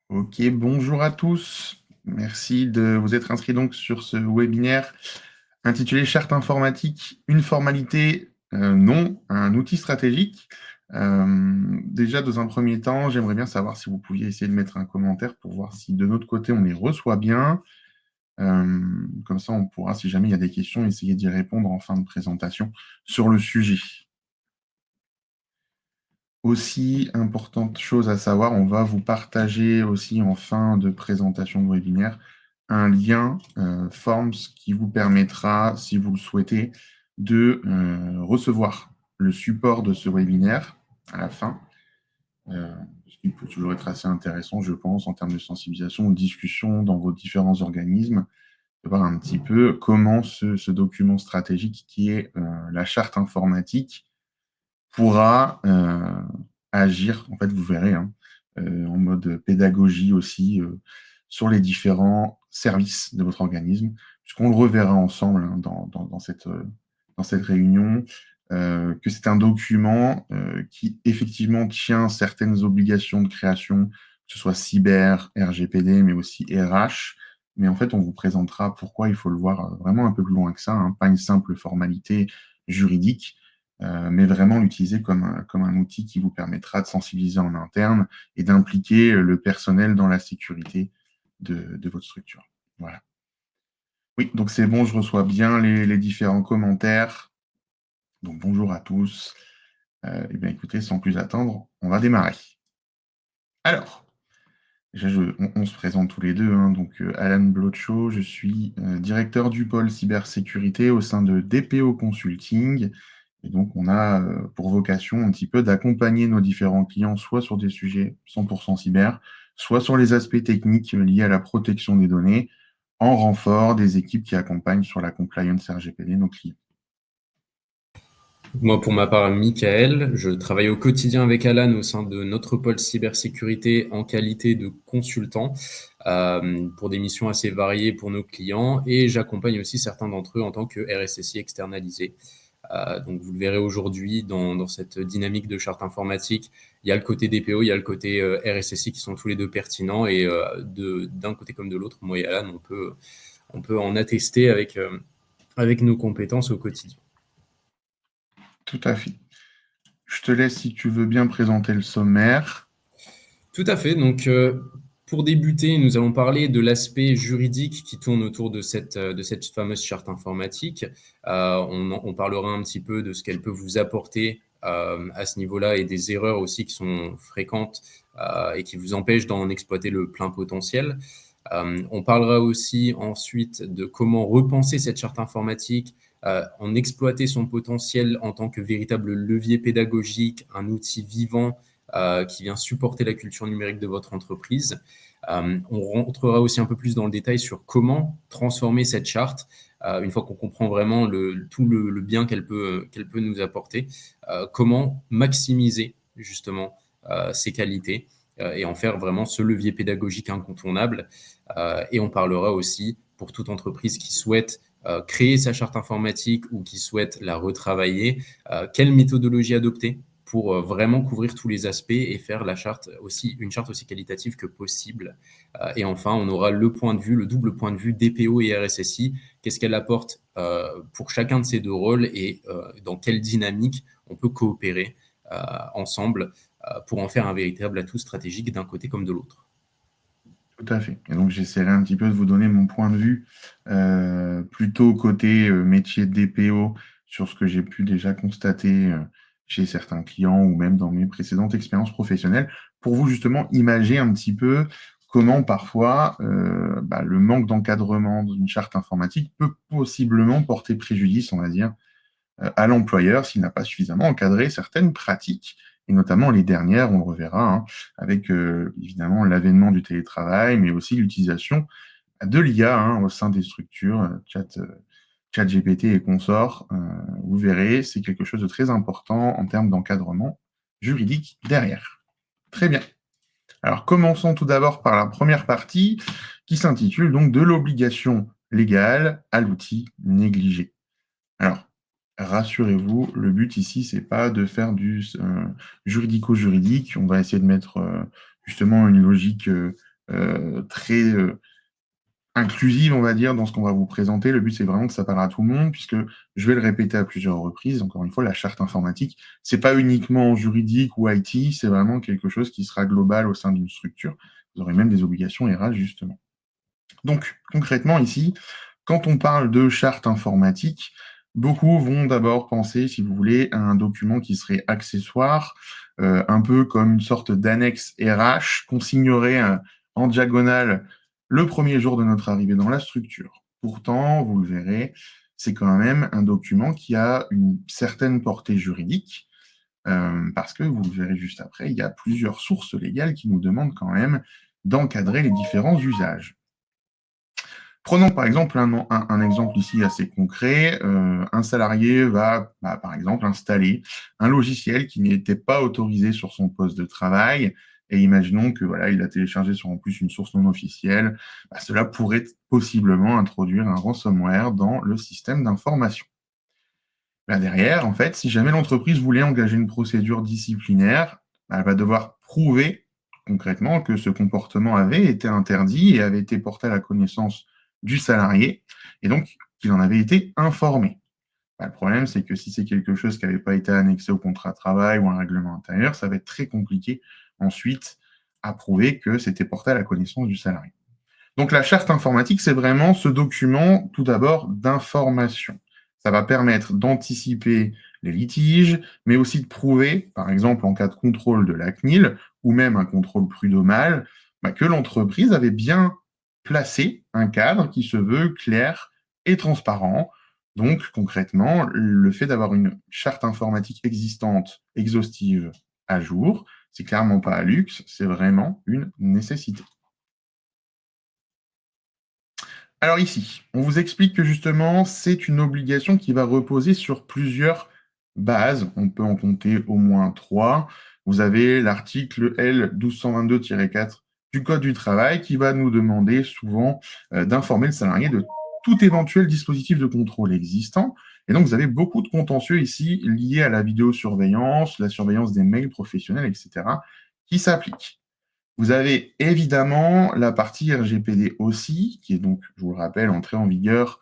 Ok, bonjour à tous. Merci de vous être inscrits donc sur ce webinaire intitulé Charte informatique, une formalité, non, un outil stratégique. Déjà, dans un premier temps, j'aimerais bien savoir si vous pouviez essayer de mettre un commentaire pour voir si de notre côté on les reçoit bien. Comme ça, on pourra, si jamais il y a des questions, essayer d'y répondre en fin de présentation sur le sujet. Aussi, importante chose à savoir, on va vous partager aussi en fin de présentation de webinaire un lien Forms qui vous permettra, si vous le souhaitez, de recevoir le support de ce webinaire à la fin, ce qui peut toujours être assez intéressant, je pense, en termes de sensibilisation ou de discussion dans vos différents organismes, de voir un petit peu comment ce document stratégique qui est la charte informatique pourra agir, en fait, vous verrez, hein, en mode pédagogie aussi, sur les différents services de votre organisme, puisqu'on le reverra ensemble hein, dans cette réunion, que c'est un document qui effectivement tient certaines obligations de création, que ce soit cyber, RGPD, mais aussi RH. Mais en fait, on vous présentera pourquoi il faut le voir vraiment un peu plus loin que ça, hein, pas une simple formalité juridique, mais vraiment l'utiliser comme un outil qui vous permettra de sensibiliser en interne et d'impliquer le personnel dans la sécurité de votre structure. Voilà. Oui, donc c'est bon, je reçois bien les différents commentaires. Donc bonjour à tous. Eh bien écoutez, sans plus attendre, on va démarrer. Alors, déjà, on se présente tous les deux, hein. Donc Alan Blocho, je suis directeur du pôle cybersécurité au sein de DPO Consulting. Et donc, on a pour vocation un petit peu d'accompagner nos différents clients, soit sur des sujets 100% cyber, soit sur les aspects techniques liés à la protection des données, en renfort des équipes qui accompagnent sur la compliance RGPD nos clients. Moi, pour ma part, Michael, je travaille au quotidien avec Alan au sein de notre pôle cybersécurité en qualité de consultant pour des missions assez variées pour nos clients et j'accompagne aussi certains d'entre eux en tant que RSSI externalisé. Donc, vous le verrez aujourd'hui dans cette dynamique de charte informatique, il y a le côté DPO, il y a le côté RSSI qui sont tous les deux pertinents et d'un côté comme de l'autre, moi et Alan, on peut en attester avec nos compétences au quotidien. Tout à fait. Je te laisse, si tu veux bien, présenter le sommaire. Tout à fait. Donc, pour débuter, nous allons parler de l'aspect juridique qui tourne autour de cette fameuse charte informatique. On parlera un petit peu de ce qu'elle peut vous apporter à ce niveau-là et des erreurs aussi qui sont fréquentes et qui vous empêchent d'en exploiter le plein potentiel. On parlera aussi ensuite de comment repenser cette charte informatique, en exploiter son potentiel en tant que véritable levier pédagogique, un outil vivant qui vient supporter la culture numérique de votre entreprise. On rentrera aussi un peu plus dans le détail sur comment transformer cette charte une fois qu'on comprend vraiment tout le bien qu'elle peut nous apporter, comment maximiser justement ses qualités et en faire vraiment ce levier pédagogique incontournable. Et on parlera aussi pour toute entreprise qui souhaite créer sa charte informatique ou qui souhaite la retravailler, quelle méthodologie adopter pour vraiment couvrir tous les aspects et faire la charte aussi, une charte aussi qualitative que possible. Et enfin, on aura le point de vue, le double point de vue DPO et RSSI. Qu'est-ce qu'elle apporte pour chacun de ces deux rôles et dans quelle dynamique on peut coopérer ensemble pour en faire un véritable atout stratégique d'un côté comme de l'autre. Tout à fait. Et donc, j'essaierai un petit peu de vous donner mon point de vue plutôt côté métier de DPO sur ce que j'ai pu déjà constater chez certains clients ou même dans mes précédentes expériences professionnelles pour vous justement imager un petit peu comment parfois le manque d'encadrement d'une charte informatique peut possiblement porter préjudice, on va dire, à l'employeur s'il n'a pas suffisamment encadré certaines pratiques, et notamment les dernières, on le reverra, hein, avec évidemment l'avènement du télétravail, mais aussi l'utilisation de l'IA hein, au sein des structures, ChatGPT et consorts. Vous verrez, c'est quelque chose de très important en termes d'encadrement juridique derrière. Très bien. Alors commençons tout d'abord par la première partie qui s'intitule donc de l'obligation légale à l'outil négligé. Alors, rassurez-vous, le but ici, c'est pas de faire du juridico-juridique. On va essayer de mettre justement une logique très inclusive, on va dire, dans ce qu'on va vous présenter. Le but, c'est vraiment que ça parle à tout le monde, puisque je vais le répéter à plusieurs reprises. Encore une fois, la charte informatique, c'est pas uniquement juridique ou IT, c'est vraiment quelque chose qui sera global au sein d'une structure. Vous aurez même des obligations RH, justement. Donc, concrètement, ici, quand on parle de charte informatique, beaucoup vont d'abord penser, si vous voulez, à un document qui serait accessoire, un peu comme une sorte d'annexe RH qu'on signerait en diagonale le premier jour de notre arrivée dans la structure. Pourtant, vous le verrez, c'est quand même un document qui a une certaine portée juridique, parce que vous le verrez juste après, il y a plusieurs sources légales qui nous demandent quand même d'encadrer les différents usages. Prenons par exemple un exemple ici assez concret. Un salarié va, par exemple, installer un logiciel qui n'était pas autorisé sur son poste de travail. Et imaginons que voilà, il a téléchargé sur en plus une source non officielle. Cela pourrait possiblement introduire un ransomware dans le système d'information. Là derrière, en fait, si jamais l'entreprise voulait engager une procédure disciplinaire, elle va devoir prouver concrètement que ce comportement avait été interdit et avait été porté à la connaissance du salarié, et donc qu'il en avait été informé. Le problème, c'est que si c'est quelque chose qui n'avait pas été annexé au contrat de travail ou à un règlement intérieur, ça va être très compliqué ensuite à prouver que c'était porté à la connaissance du salarié. Donc la charte informatique, c'est vraiment ce document, tout d'abord, d'information. Ça va permettre d'anticiper les litiges, mais aussi de prouver, par exemple en cas de contrôle de la CNIL, ou même un contrôle prud'homal, que l'entreprise avait bien placé un cadre qui se veut clair et transparent. Donc concrètement, le fait d'avoir une charte informatique existante, exhaustive, à jour, c'est clairement pas un luxe, c'est vraiment une nécessité. Alors ici, on vous explique que justement, c'est une obligation qui va reposer sur plusieurs bases. On peut en compter au moins trois. Vous avez l'article L 1222-4 du Code du travail qui va nous demander souvent d'informer le salarié de tout éventuel dispositif de contrôle existant. Et donc, vous avez beaucoup de contentieux ici liés à la vidéosurveillance, la surveillance des mails professionnels, etc., qui s'appliquent. Vous avez évidemment la partie RGPD aussi, qui est donc, je vous le rappelle, entrée en vigueur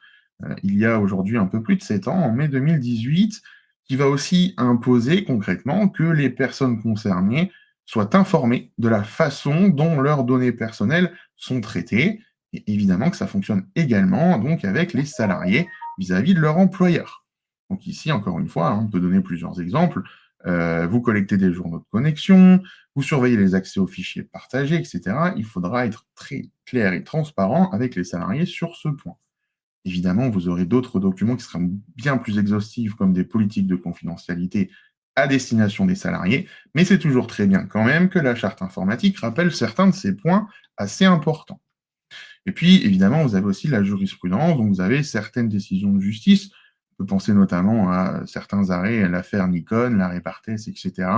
il y a aujourd'hui un peu plus de 7 ans, en mai 2018, qui va aussi imposer concrètement que les personnes concernées soient informées de la façon dont leurs données personnelles sont traitées. Et évidemment que ça fonctionne également donc avec les salariés vis-à-vis de leur employeur. Donc ici, encore une fois, on peut donner plusieurs exemples. Vous collectez des journaux de connexion, vous surveillez les accès aux fichiers partagés, etc. Il faudra être très clair et transparent avec les salariés sur ce point. Évidemment, vous aurez d'autres documents qui seront bien plus exhaustifs, comme des politiques de confidentialité à destination des salariés, mais c'est toujours très bien quand même que la charte informatique rappelle certains de ces points assez importants. Et puis, évidemment, vous avez aussi la jurisprudence, donc vous avez certaines décisions de justice. On peut penser notamment à certains arrêts, l'affaire Nikon, l'arrêt Barthès, etc.,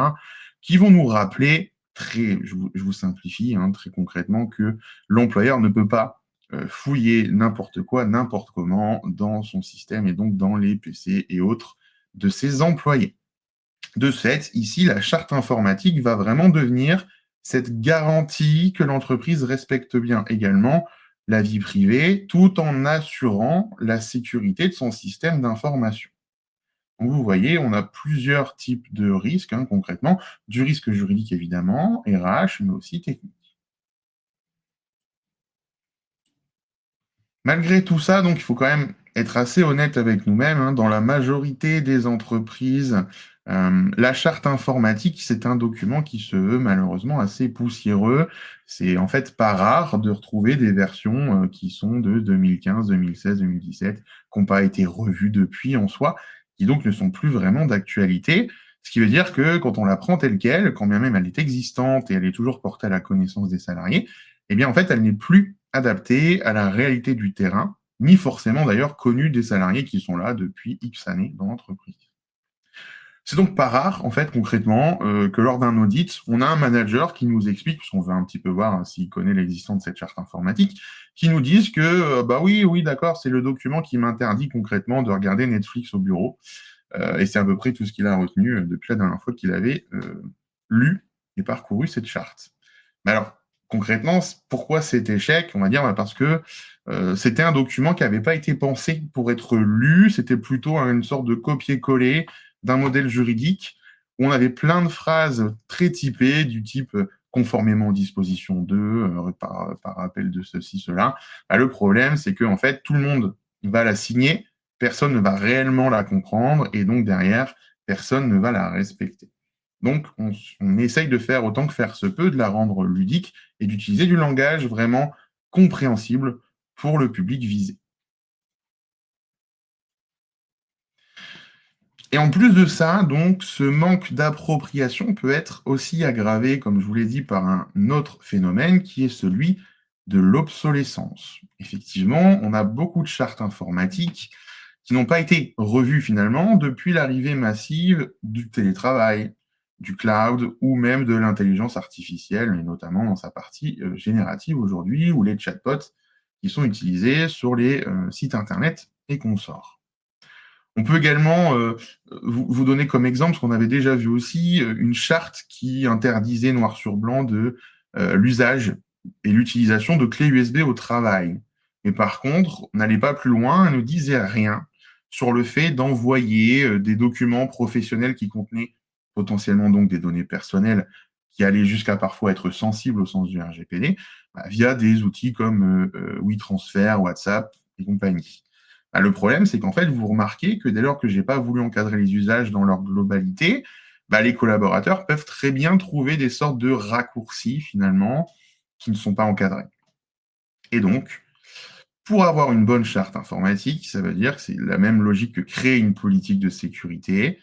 qui vont nous rappeler, je vous simplifie, très concrètement, que l'employeur ne peut pas fouiller n'importe quoi, n'importe comment dans son système et donc dans les PC et autres de ses employés. De fait, ici, la charte informatique va vraiment devenir cette garantie que l'entreprise respecte bien également la vie privée, tout en assurant la sécurité de son système d'information. Donc vous voyez, on a plusieurs types de risques, concrètement, du risque juridique évidemment, RH, mais aussi technique. Malgré tout ça, donc il faut quand même être assez honnête avec nous-mêmes, dans la majorité des entreprises, la charte informatique, c'est un document qui se veut malheureusement assez poussiéreux. C'est en fait pas rare de retrouver des versions, qui sont de 2015, 2016, 2017, qui n'ont pas été revues depuis en soi, qui donc ne sont plus vraiment d'actualité. Ce qui veut dire que quand on la prend telle quelle, quand bien même elle est existante et elle est toujours portée à la connaissance des salariés, eh bien en fait elle n'est plus adaptée à la réalité du terrain, ni forcément d'ailleurs connue des salariés qui sont là depuis X années dans l'entreprise. C'est donc pas rare, en fait, concrètement, que lors d'un audit, on a un manager qui nous explique, parce qu'on veut un petit peu voir s'il connaît l'existence de cette charte informatique, qui nous disent que, bah oui, oui, d'accord, c'est le document qui m'interdit concrètement de regarder Netflix au bureau. Et c'est à peu près tout ce qu'il a retenu depuis la dernière fois qu'il avait lu et parcouru cette charte. Mais alors, Concrètement, pourquoi cet échec? On va dire, parce que c'était un document qui n'avait pas été pensé pour être lu, c'était plutôt une sorte de copier-coller d'un modèle juridique où on avait plein de phrases très typées du type conformément aux dispositions 2, par rappel de ceci, cela. Le problème, c'est que en fait, tout le monde va la signer, personne ne va réellement la comprendre et donc derrière, personne ne va la respecter. Donc, on essaye de faire autant que faire se peut, de la rendre ludique et d'utiliser du langage vraiment compréhensible pour le public visé. Et en plus de ça, donc, ce manque d'appropriation peut être aussi aggravé, comme je vous l'ai dit, par un autre phénomène qui est celui de l'obsolescence. Effectivement, on a beaucoup de chartes informatiques qui n'ont pas été revues finalement depuis l'arrivée massive du télétravail, du cloud ou même de l'intelligence artificielle, et notamment dans sa partie générative aujourd'hui, ou les chatbots qui sont utilisés sur les sites internet et consorts. On peut également vous donner comme exemple ce qu'on avait déjà vu aussi, une charte qui interdisait noir sur blanc de l'usage et l'utilisation de clés USB au travail. Mais par contre, on n'allait pas plus loin, elle ne disait rien sur le fait d'envoyer des documents professionnels qui contenaient potentiellement donc des données personnelles qui allaient jusqu'à parfois être sensibles au sens du RGPD, via des outils comme WeTransfer, WhatsApp et compagnie. Le problème, c'est qu'en fait, vous remarquez que dès lors que je n'ai pas voulu encadrer les usages dans leur globalité, les collaborateurs peuvent très bien trouver des sortes de raccourcis, finalement, qui ne sont pas encadrés. Et donc, pour avoir une bonne charte informatique, ça veut dire que c'est la même logique que créer une politique de sécurité.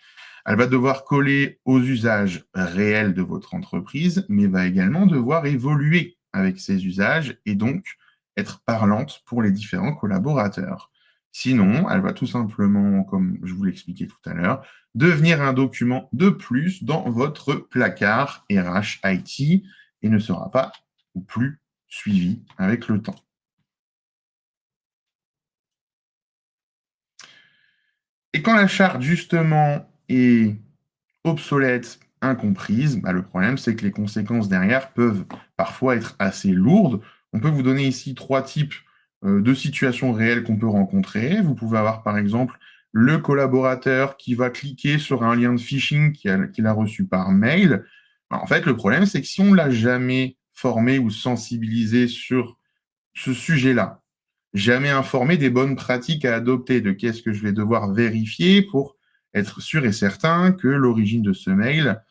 Elle va devoir coller aux usages réels de votre entreprise, mais va également devoir évoluer avec ces usages et donc être parlante pour les différents collaborateurs. Sinon, elle va tout simplement, comme je vous l'expliquais tout à l'heure, devenir un document de plus dans votre placard RH IT et ne sera pas ou plus suivi avec le temps. Et quand la charte, justement, est obsolète, incomprise, le problème, c'est que les conséquences derrière peuvent parfois être assez lourdes. On peut vous donner ici 3 types de situations réelles qu'on peut rencontrer. Vous pouvez avoir, par exemple, le collaborateur qui va cliquer sur un lien de phishing qu'il a reçu par mail. En fait, le problème, c'est que si on ne l'a jamais formé ou sensibilisé sur ce sujet-là, jamais informé des bonnes pratiques à adopter, de qu'est-ce que je vais devoir vérifier pour être sûr et certain que l'origine de ce mail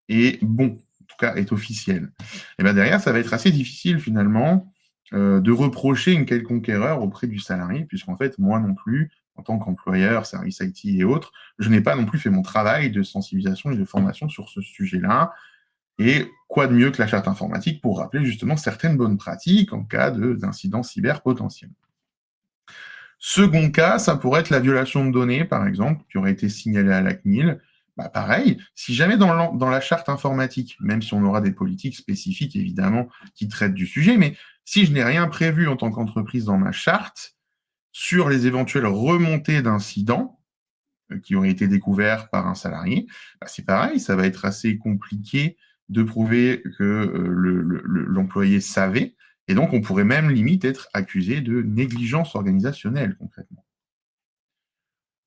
est bon, en tout cas est officielle. Et derrière, ça va être assez difficile finalement de reprocher une quelconque erreur auprès du salarié, puisqu'en fait, moi non plus, en tant qu'employeur, service IT et autres, je n'ai pas non plus fait mon travail de sensibilisation et de formation sur ce sujet-là. Et quoi de mieux que la charte informatique pour rappeler justement certaines bonnes pratiques en cas d'incidents cyber potentiels. Second cas, ça pourrait être la violation de données, par exemple, qui aurait été signalée à la CNIL. Pareil, si jamais dans la charte informatique, même si on aura des politiques spécifiques, évidemment, qui traitent du sujet, mais si je n'ai rien prévu en tant qu'entreprise dans ma charte sur les éventuelles remontées d'incidents qui auraient été découverts par un salarié, c'est pareil, ça va être assez compliqué de prouver que l'employé savait, et donc on pourrait même limite être accusé de négligence organisationnelle concrètement.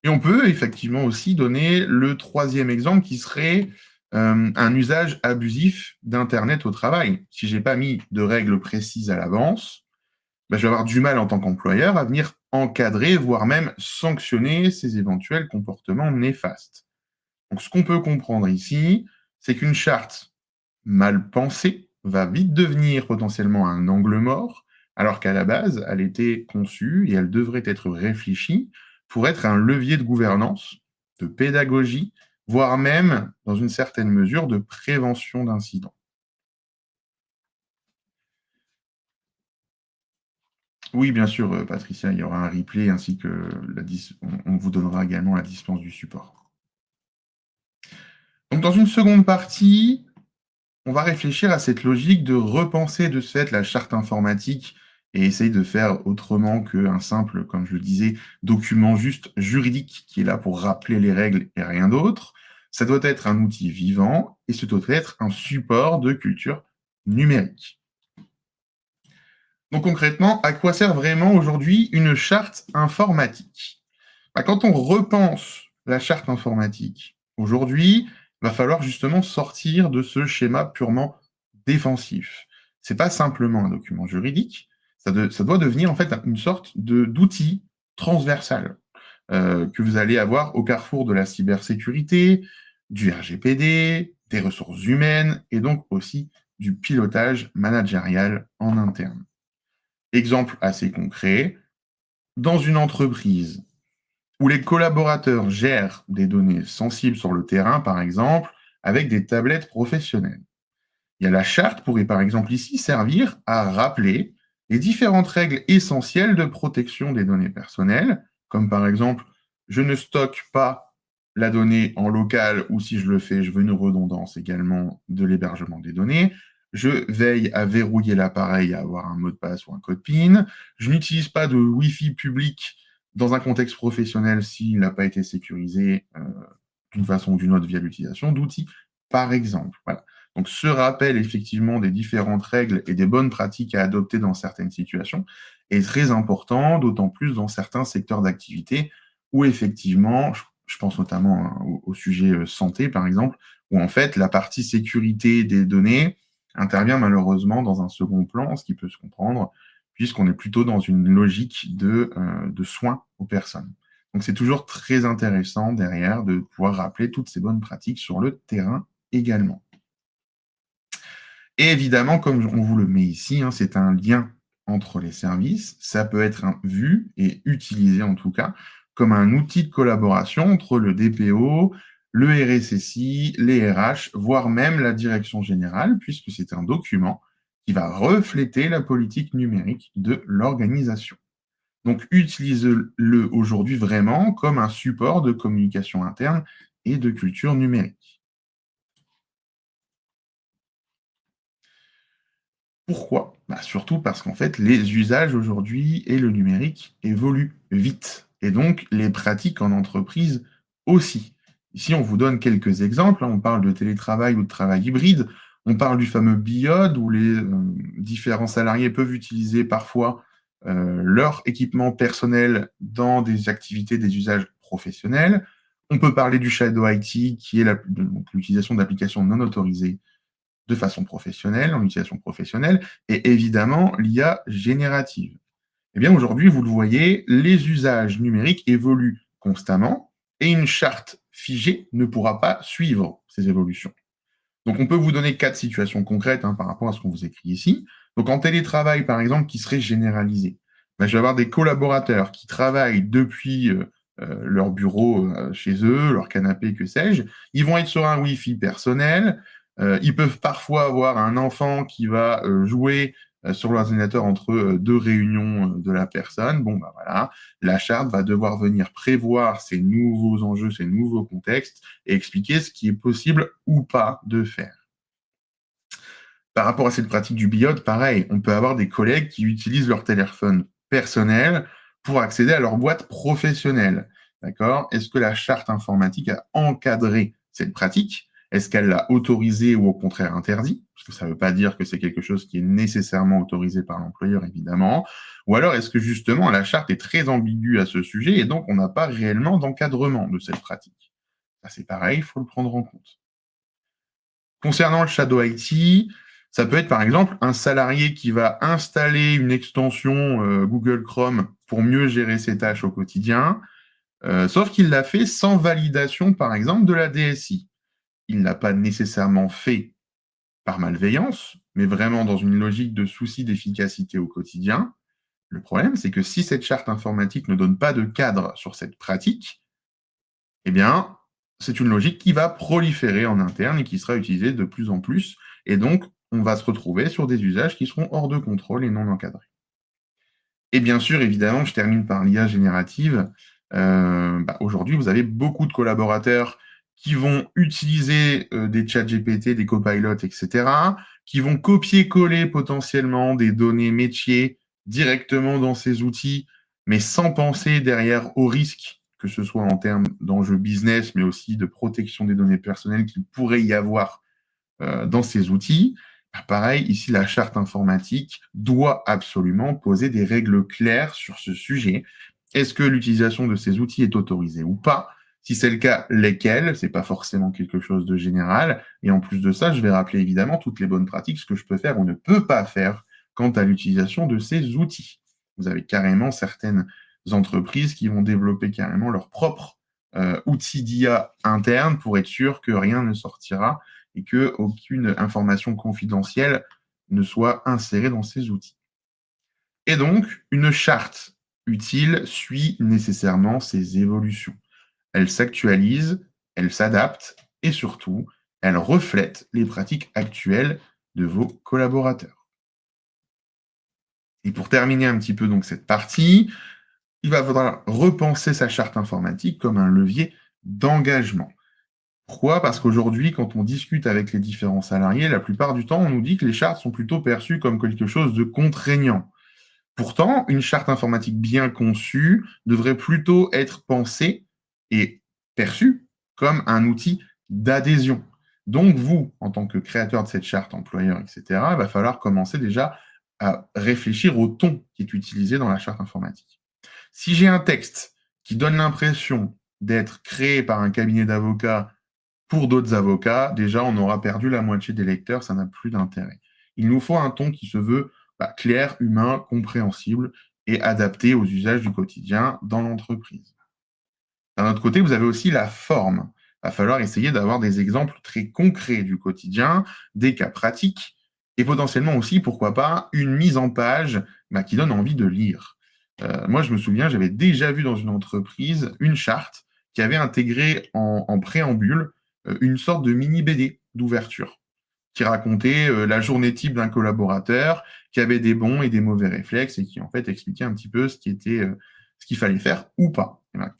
Et on peut effectivement aussi donner le troisième exemple qui serait un usage abusif d'Internet au travail. Si je n'ai pas mis de règles précises à l'avance, je vais avoir du mal en tant qu'employeur à venir encadrer, voire même sanctionner ces éventuels comportements néfastes. Donc ce qu'on peut comprendre ici, c'est qu'une charte mal pensée va vite devenir potentiellement un angle mort, alors qu'à la base, elle était conçue et elle devrait être réfléchie pour être un levier de gouvernance, de pédagogie, voire même, dans une certaine mesure, de prévention d'incidents. Oui, bien sûr, Patricia, il y aura un replay ainsi que on vous donnera également la dispense du support. Donc dans une seconde partie, on va réfléchir à cette logique de repenser de ce fait la charte informatique et essayer de faire autrement qu'un simple, comme je le disais, document juste juridique qui est là pour rappeler les règles et rien d'autre. Ça doit être un outil vivant et ce doit être un support de culture numérique. Donc concrètement, à quoi sert vraiment aujourd'hui une charte informatique? Quand on repense la charte informatique aujourd'hui, il va falloir justement sortir de ce schéma purement défensif. C'est pas simplement un document juridique, ça doit devenir en fait une sorte d'outil transversal que vous allez avoir au carrefour de la cybersécurité, du RGPD, des ressources humaines et donc aussi du pilotage managérial en interne. Exemple assez concret, dans une entreprise où les collaborateurs gèrent des données sensibles sur le terrain, par exemple, avec des tablettes professionnelles. La charte pourrait par exemple ici servir à rappeler les différentes règles essentielles de protection des données personnelles, comme par exemple, je ne stocke pas la donnée en local ou si je le fais, je veux une redondance également de l'hébergement des données. Je veille à verrouiller l'appareil, à avoir un mot de passe ou un code PIN. Je n'utilise pas de Wi-Fi public dans un contexte professionnel s'il n'a pas été sécurisé d'une façon ou d'une autre via l'utilisation d'outils, par exemple. Voilà. Donc, ce rappel effectivement des différentes règles et des bonnes pratiques à adopter dans certaines situations est très important, d'autant plus dans certains secteurs d'activité où effectivement, je pense notamment au sujet santé par exemple, où en fait la partie sécurité des données intervient malheureusement dans un second plan, ce qui peut se comprendre, puisqu'on est plutôt dans une logique de soins aux personnes. Donc c'est toujours très intéressant derrière de pouvoir rappeler toutes ces bonnes pratiques sur le terrain également. Et évidemment, comme on vous le met ici, c'est un lien entre les services. Ça peut être vu et utilisé en tout cas comme un outil de collaboration entre le DPO, le RSSI, les RH, voire même la direction générale, puisque c'est un document qui va refléter la politique numérique de l'organisation. Donc, utilise-le aujourd'hui vraiment comme un support de communication interne et de culture numérique. Pourquoi? Surtout parce qu'en fait, les usages aujourd'hui et le numérique évoluent vite. Et donc, les pratiques en entreprise aussi. Ici, on vous donne quelques exemples. On parle de télétravail ou de travail hybride. On parle du fameux BIOD où les différents salariés peuvent utiliser parfois leur équipement personnel dans des activités, des usages professionnels. On peut parler du Shadow IT qui est l'utilisation d'applications non autorisées de façon professionnelle, en utilisation professionnelle, et évidemment l'IA générative. Eh bien, aujourd'hui, vous le voyez, les usages numériques évoluent constamment et une charte figée ne pourra pas suivre ces évolutions. Donc, on peut vous donner 4 situations concrètes par rapport à ce qu'on vous écrit ici. Donc, en télétravail, par exemple, qui serait généralisé, je vais avoir des collaborateurs qui travaillent depuis leur bureau chez eux, leur canapé, que sais-je. Ils vont être sur un Wi-Fi personnel. Ils peuvent parfois avoir un enfant qui va jouer sur l'ordinateur entre deux réunions de la personne. Bon, voilà, la charte va devoir venir prévoir ces nouveaux enjeux, ces nouveaux contextes et expliquer ce qui est possible ou pas de faire. Par rapport à cette pratique du BIOD, pareil, on peut avoir des collègues qui utilisent leur téléphone personnel pour accéder à leur boîte professionnelle. D'accord? Est-ce que la charte informatique a encadré cette pratique? Est-ce qu'elle l'a autorisé ou au contraire interdit? Parce que ça ne veut pas dire que c'est quelque chose qui est nécessairement autorisé par l'employeur, évidemment. Ou alors, est-ce que justement la charte est très ambiguë à ce sujet et donc on n'a pas réellement d'encadrement de cette pratique? Ça, c'est pareil, il faut le prendre en compte. Concernant le Shadow IT, ça peut être par exemple un salarié qui va installer une extension Google Chrome pour mieux gérer ses tâches au quotidien, sauf qu'il l'a fait sans validation, par exemple, de la DSI. Il ne l'a pas nécessairement fait par malveillance, mais vraiment dans une logique de souci d'efficacité au quotidien. Le problème, c'est que si cette charte informatique ne donne pas de cadre sur cette pratique, eh bien, c'est une logique qui va proliférer en interne et qui sera utilisée de plus en plus. Et donc, on va se retrouver sur des usages qui seront hors de contrôle et non encadrés. Et bien sûr, évidemment, je termine par l'IA générative. Aujourd'hui, vous avez beaucoup de collaborateurs qui vont utiliser des chats GPT, des copilotes, etc., qui vont copier-coller potentiellement des données métiers directement dans ces outils, mais sans penser derrière au risque, que ce soit en termes d'enjeux business, mais aussi de protection des données personnelles qu'il pourrait y avoir dans ces outils. Pareil, ici, la charte informatique doit absolument poser des règles claires sur ce sujet. Est-ce que l'utilisation de ces outils est autorisée ou pas? Si c'est le cas, lesquels? C'est pas forcément quelque chose de général. Et en plus de ça, je vais rappeler évidemment toutes les bonnes pratiques, ce que je peux faire ou ne peux pas faire quant à l'utilisation de ces outils. Vous avez carrément certaines entreprises qui vont développer carrément leur propre outil d'IA interne pour être sûr que rien ne sortira et qu'aucune information confidentielle ne soit insérée dans ces outils. Et donc, une charte utile suit nécessairement ces évolutions. Elle s'actualise, elle s'adapte et surtout, elle reflète les pratiques actuelles de vos collaborateurs. Et pour terminer un petit peu donc cette partie, il va falloir repenser sa charte informatique comme un levier d'engagement. Pourquoi? Parce qu'aujourd'hui, quand on discute avec les différents salariés, la plupart du temps, on nous dit que les chartes sont plutôt perçues comme quelque chose de contraignant. Pourtant, une charte informatique bien conçue devrait plutôt être pensée et perçue comme un outil d'adhésion. Donc, vous, en tant que créateur de cette charte, employeur, etc., il va falloir commencer déjà à réfléchir au ton qui est utilisé dans la charte informatique. Si j'ai un texte qui donne l'impression d'être créé par un cabinet d'avocats pour d'autres avocats, déjà, on aura perdu la moitié des lecteurs, ça n'a plus d'intérêt. Il nous faut un ton qui se veut clair, humain, compréhensible et adapté aux usages du quotidien dans l'entreprise. D'un autre côté, vous avez aussi la forme. Il va falloir essayer d'avoir des exemples très concrets du quotidien, des cas pratiques, et potentiellement aussi, pourquoi pas, une mise en page qui donne envie de lire. Moi, je me souviens, j'avais déjà vu dans une entreprise une charte qui avait intégré en préambule une sorte de mini BD d'ouverture qui racontait la journée type d'un collaborateur, qui avait des bons et des mauvais réflexes et qui en fait expliquait un petit peu ce qu'il fallait faire ou pas. Et ben,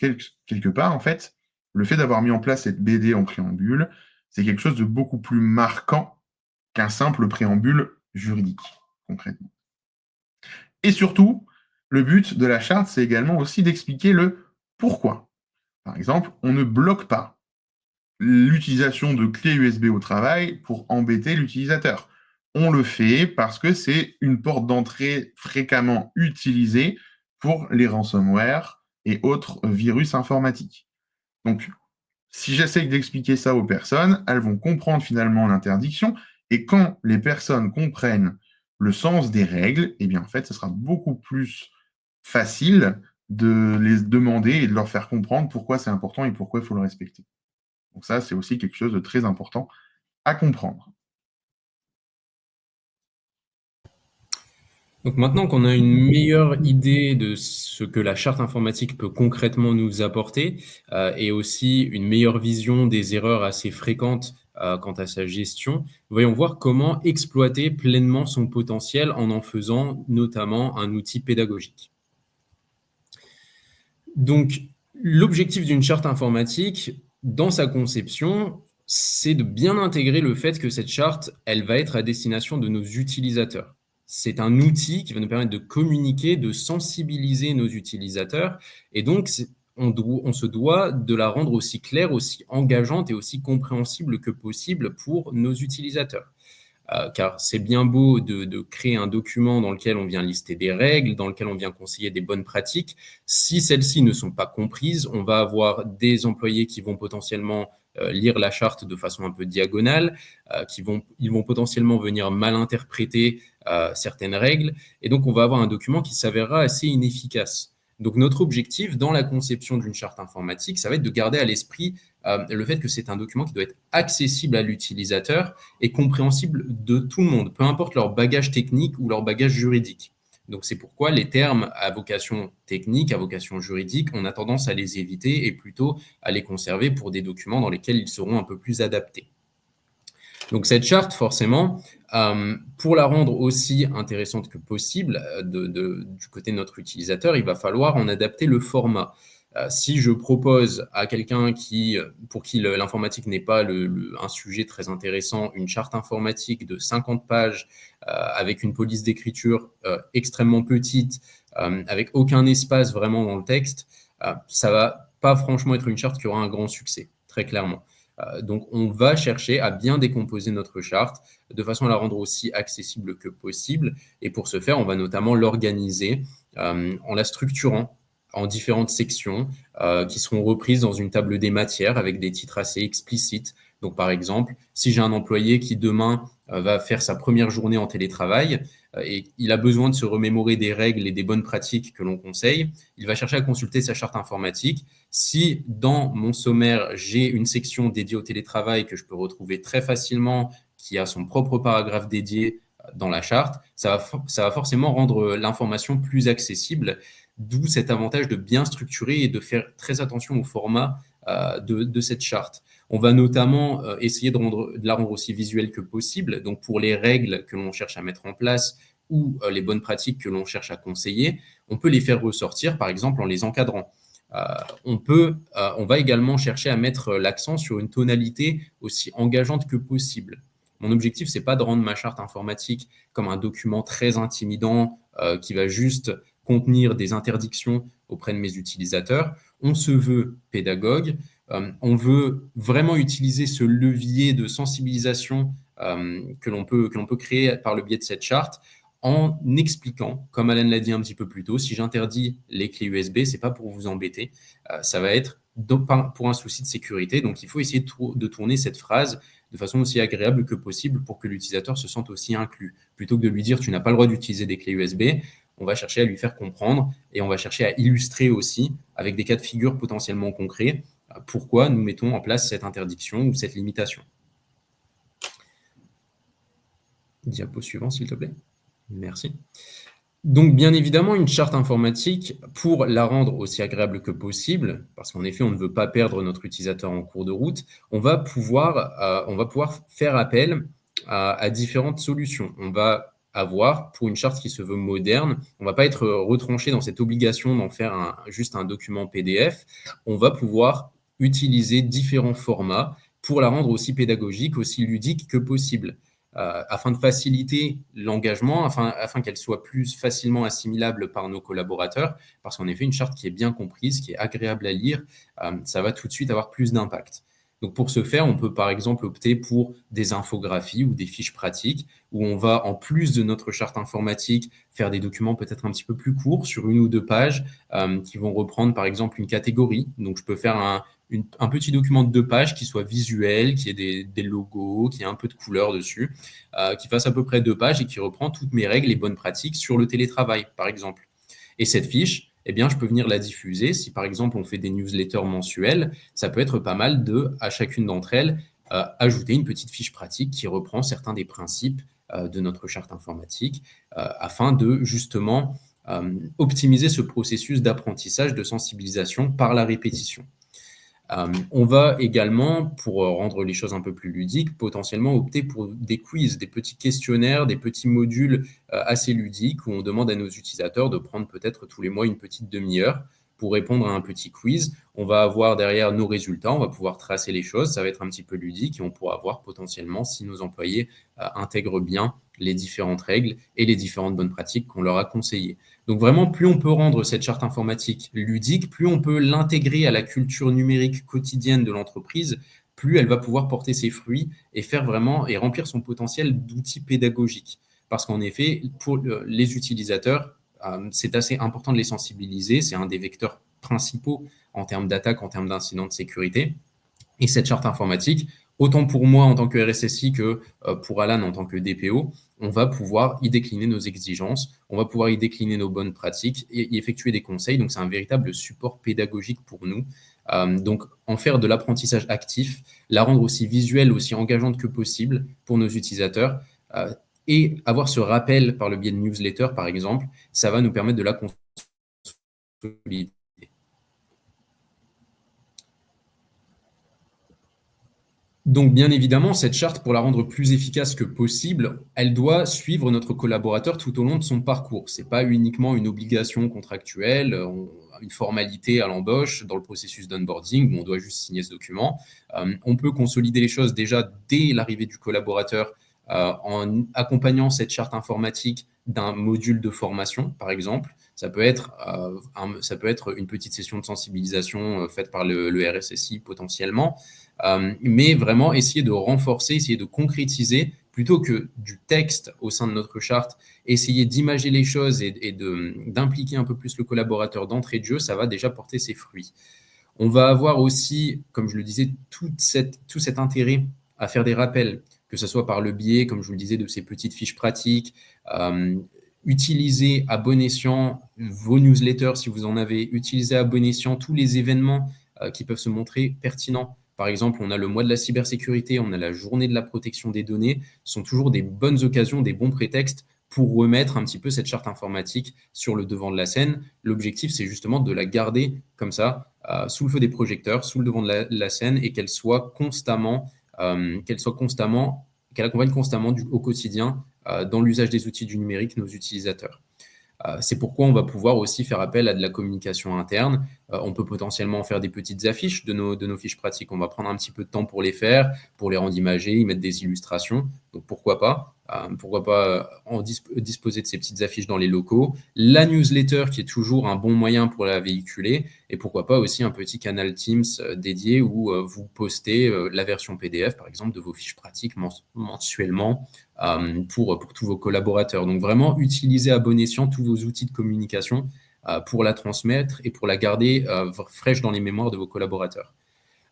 quelque part, en fait, le fait d'avoir mis en place cette BD en préambule, c'est quelque chose de beaucoup plus marquant qu'un simple préambule juridique, concrètement. Et surtout, le but de la charte, c'est également aussi d'expliquer le pourquoi. Par exemple, on ne bloque pas l'utilisation de clés USB au travail pour embêter l'utilisateur. On le fait parce que c'est une porte d'entrée fréquemment utilisée pour les ransomware et autres virus informatiques. Donc, si j'essaye d'expliquer ça aux personnes, elles vont comprendre finalement l'interdiction. Et quand les personnes comprennent le sens des règles, eh bien, en fait, ce sera beaucoup plus facile de les demander et de leur faire comprendre pourquoi c'est important et pourquoi il faut le respecter. Donc ça, c'est aussi quelque chose de très important à comprendre. Donc maintenant qu'on a une meilleure idée de ce que la charte informatique peut concrètement nous apporter et aussi une meilleure vision des erreurs assez fréquentes quant à sa gestion, voyons voir comment exploiter pleinement son potentiel en faisant notamment un outil pédagogique. Donc, l'objectif d'une charte informatique, dans sa conception, c'est de bien intégrer le fait que cette charte, elle va être à destination de nos utilisateurs. C'est un outil qui va nous permettre de communiquer, de sensibiliser nos utilisateurs. Et donc, on se doit de la rendre aussi claire, aussi engageante et aussi compréhensible que possible pour nos utilisateurs. Car c'est bien beau de créer un document dans lequel on vient lister des règles, dans lequel on vient conseiller des bonnes pratiques. Si celles-ci ne sont pas comprises, on va avoir des employés qui vont potentiellement lire la charte de façon un peu diagonale, ils vont potentiellement venir mal interpréter certaines règles, et donc on va avoir un document qui s'avérera assez inefficace. Donc notre objectif dans la conception d'une charte informatique, ça va être de garder à l'esprit le fait que c'est un document qui doit être accessible à l'utilisateur et compréhensible de tout le monde, peu importe leur bagage technique ou leur bagage juridique. Donc c'est pourquoi les termes à vocation technique, à vocation juridique, on a tendance à les éviter et plutôt à les conserver pour des documents dans lesquels ils seront un peu plus adaptés. Donc cette charte, forcément, pour la rendre aussi intéressante que possible du côté de notre utilisateur, il va falloir en adapter le format. Si je propose à quelqu'un pour qui l'informatique n'est pas un sujet très intéressant, une charte informatique de 50 pages avec une police d'écriture extrêmement petite, avec aucun espace vraiment dans le texte, ça va pas franchement être une charte qui aura un grand succès, très clairement. Donc, on va chercher à bien décomposer notre charte de façon à la rendre aussi accessible que possible. Et pour ce faire, on va notamment l'organiser en la structurant en différentes sections qui seront reprises dans une table des matières avec des titres assez explicites. Donc, par exemple, si j'ai un employé qui demain va faire sa première journée en télétravail et il a besoin de se remémorer des règles et des bonnes pratiques que l'on conseille, il va chercher à consulter sa charte informatique. Si dans mon sommaire, j'ai une section dédiée au télétravail que je peux retrouver très facilement, qui a son propre paragraphe dédié dans la charte, ça va forcément rendre l'information plus accessible, d'où cet avantage de bien structurer et de faire très attention au format de cette charte. On va notamment essayer de la rendre aussi visuelle que possible. Donc, pour les règles que l'on cherche à mettre en place ou les bonnes pratiques que l'on cherche à conseiller, on peut les faire ressortir, par exemple, en les encadrant. On va également chercher à mettre l'accent sur une tonalité aussi engageante que possible. Mon objectif, c'est pas de rendre ma charte informatique comme un document très intimidant qui va juste contenir des interdictions auprès de mes utilisateurs. On se veut pédagogue. On veut vraiment utiliser ce levier de sensibilisation que l'on peut créer par le biais de cette charte en expliquant, comme Alan l'a dit un petit peu plus tôt, si j'interdis les clés USB, c'est pas pour vous embêter, ça va être pour un souci de sécurité. Donc, il faut essayer de tourner cette phrase de façon aussi agréable que possible pour que l'utilisateur se sente aussi inclus. Plutôt que de lui dire tu n'as pas le droit d'utiliser des clés USB, on va chercher à lui faire comprendre et on va chercher à illustrer aussi avec des cas de figure potentiellement concrets pourquoi nous mettons en place cette interdiction ou cette limitation. Diapo suivant, s'il te plaît. Merci. Donc, bien évidemment, une charte informatique, pour la rendre aussi agréable que possible, parce qu'en effet, on ne veut pas perdre notre utilisateur en cours de route, on va pouvoir faire appel à différentes solutions. On va avoir, pour une charte qui se veut moderne, on ne va pas être retranché dans cette obligation d'en faire juste un document PDF. On va pouvoir utiliser différents formats pour la rendre aussi pédagogique, aussi ludique que possible. Afin de faciliter l'engagement, afin qu'elle soit plus facilement assimilable par nos collaborateurs, parce qu'en effet, une charte qui est bien comprise, qui est agréable à lire, ça va tout de suite avoir plus d'impact. Donc, pour ce faire, on peut par exemple opter pour des infographies ou des fiches pratiques où on va, en plus de notre charte informatique, faire des documents peut-être un petit peu plus courts sur 1 ou 2 pages qui vont reprendre par exemple une catégorie. Donc, je peux faire un petit document de 2 pages qui soit visuel, qui ait des logos, qui ait un peu de couleur dessus, qui fasse à peu près 2 pages et qui reprend toutes mes règles et bonnes pratiques sur le télétravail, par exemple. Et cette fiche, eh bien, je peux venir la diffuser. Si, par exemple, on fait des newsletters mensuelles, ça peut être pas mal à chacune d'entre elles, ajouter une petite fiche pratique qui reprend certains des principes de notre charte informatique afin de, justement, optimiser ce processus d'apprentissage, de sensibilisation par la répétition. On va également, pour rendre les choses un peu plus ludiques, potentiellement opter pour des quiz, des petits questionnaires, des petits modules assez ludiques où on demande à nos utilisateurs de prendre peut-être tous les mois une petite demi-heure pour répondre à un petit quiz. On va avoir derrière nos résultats, on va pouvoir tracer les choses, ça va être un petit peu ludique et on pourra voir potentiellement si nos employés intègrent bien les différentes règles et les différentes bonnes pratiques qu'on leur a conseillées. Donc vraiment, plus on peut rendre cette charte informatique ludique, plus on peut l'intégrer à la culture numérique quotidienne de l'entreprise, plus elle va pouvoir porter ses fruits et faire vraiment et remplir son potentiel d'outil pédagogique. Parce qu'en effet, pour les utilisateurs, c'est assez important de les sensibiliser. C'est un des vecteurs principaux en termes d'attaque, en termes d'incidents de sécurité. Et cette charte informatique, autant pour moi en tant que RSSI que pour Alan en tant que DPO, on va pouvoir y décliner nos exigences, on va pouvoir y décliner nos bonnes pratiques et y effectuer des conseils. Donc, c'est un véritable support pédagogique pour nous. Donc, en faire de l'apprentissage actif, la rendre aussi visuelle, aussi engageante que possible pour nos utilisateurs et avoir ce rappel par le biais de newsletters, par exemple, ça va nous permettre de la consolider. Donc, bien évidemment, cette charte, pour la rendre plus efficace que possible, elle doit suivre notre collaborateur tout au long de son parcours. Ce n'est pas uniquement une obligation contractuelle, une formalité à l'embauche dans le processus d'onboarding où on doit juste signer ce document. On peut consolider les choses déjà dès l'arrivée du collaborateur en accompagnant cette charte informatique d'un module de formation, par exemple. Ça peut être une petite session de sensibilisation faite par le RSSI potentiellement, mais vraiment essayer de renforcer, essayer de concrétiser, plutôt que du texte au sein de notre charte, essayer d'imager les choses et d'impliquer un peu plus le collaborateur d'entrée de jeu, ça va déjà porter ses fruits. On va avoir aussi, comme je le disais, tout cet intérêt à faire des rappels, que ce soit par le biais, comme je vous le disais, de ces petites fiches pratiques, utiliser à bon escient vos newsletters si vous en avez, utiliser à bon escient tous les événements qui peuvent se montrer pertinents. Par exemple, on a le mois de la cybersécurité, on a la journée de la protection des données, ce sont toujours des bonnes occasions, des bons prétextes pour remettre un petit peu cette charte informatique sur le devant de la scène. L'objectif, c'est justement de la garder comme ça, sous le feu des projecteurs, sous le devant de la scène, et qu'elle accompagne constamment au quotidien dans l'usage des outils du numérique nos utilisateurs. C'est pourquoi on va pouvoir aussi faire appel à de la communication interne. On peut potentiellement faire des petites affiches de nos fiches pratiques. On va prendre un petit peu de temps pour les faire, pour les rendre imagées, y mettre des illustrations. Donc pourquoi pas disposer de ces petites affiches dans les locaux. La newsletter qui est toujours un bon moyen pour la véhiculer. Et pourquoi pas aussi un petit canal Teams dédié où vous postez la version PDF, par exemple, de vos fiches pratiques mensuellement pour tous vos collaborateurs. Donc vraiment, utilisez à bon escient tous vos outils de communication pour la transmettre et pour la garder fraîche dans les mémoires de vos collaborateurs.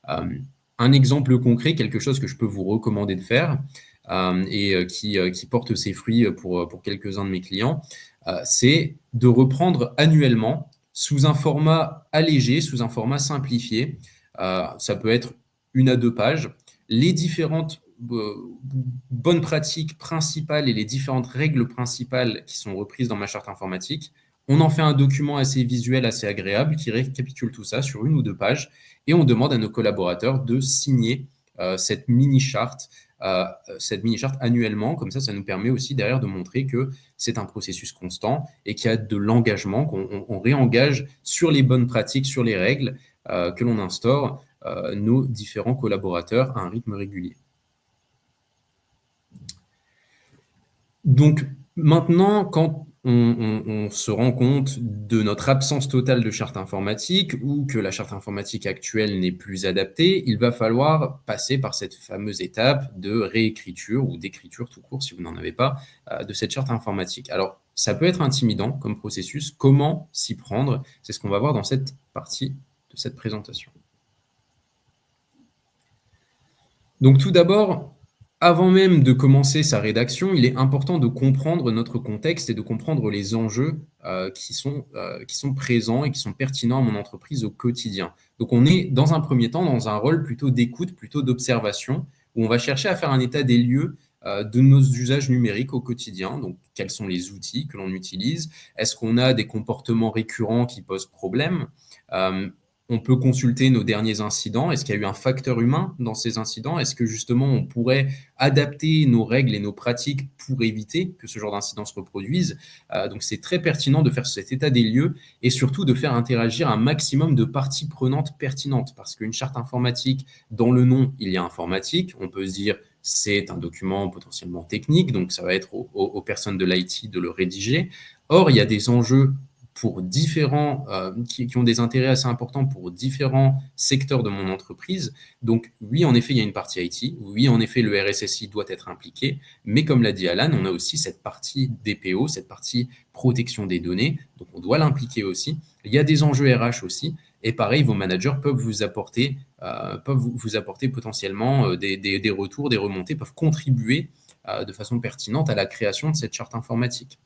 Un exemple concret, quelque chose que je peux vous recommander de faire et qui porte ses fruits pour quelques-uns de mes clients, c'est de reprendre annuellement sous un format allégé, sous un format simplifié. Ça peut être 1 à 2 pages, les différentes bonnes pratiques principales et les différentes règles principales qui sont reprises dans ma charte informatique. On en fait un document assez visuel, assez agréable, qui récapitule tout ça sur 1 ou 2 pages, et on demande à nos collaborateurs de signer cette mini-charte annuellement. Comme ça nous permet aussi derrière de montrer que c'est un processus constant et qu'il y a de l'engagement, qu'on réengage sur les bonnes pratiques, sur les règles que l'on instaure nos différents collaborateurs à un rythme régulier. Donc maintenant, quand on se rend compte de notre absence totale de charte informatique ou que la charte informatique actuelle n'est plus adaptée, il va falloir passer par cette fameuse étape de réécriture ou d'écriture tout court, si vous n'en avez pas, de cette charte informatique. Alors, ça peut être intimidant comme processus. Comment s'y prendre? C'est ce qu'on va voir dans cette partie de cette présentation. Donc tout d'abord, avant même de commencer sa rédaction, il est important de comprendre notre contexte et de comprendre les enjeux qui sont présents et qui sont pertinents à mon entreprise au quotidien. Donc on est dans un premier temps dans un rôle plutôt d'écoute, plutôt d'observation, où on va chercher à faire un état des lieux de nos usages numériques au quotidien. Donc quels sont les outils que l'on utilise? Est-ce qu'on a des comportements récurrents qui posent problème? On peut consulter nos derniers incidents. Est-ce qu'il y a eu un facteur humain dans ces incidents? Est-ce que justement on pourrait adapter nos règles et nos pratiques pour éviter que ce genre d'incident se reproduise? Donc c'est très pertinent de faire cet état des lieux et surtout de faire interagir un maximum de parties prenantes pertinentes, parce qu'une charte informatique, dans le nom, il y a informatique. On peut se dire c'est un document potentiellement technique, donc ça va être aux personnes de l'IT de le rédiger. Or, il y a des enjeux pour qui ont des intérêts assez importants pour différents secteurs de mon entreprise. Donc oui, en effet, il y a une partie IT. Oui, en effet, le RSSI doit être impliqué. Mais comme l'a dit Alan, on a aussi cette partie DPO, cette partie protection des données. Donc on doit l'impliquer aussi. Il y a des enjeux RH aussi. Et pareil, vos managers peuvent vous apporter potentiellement des retours, des remontées, peuvent contribuer de façon pertinente à la création de cette charte informatique.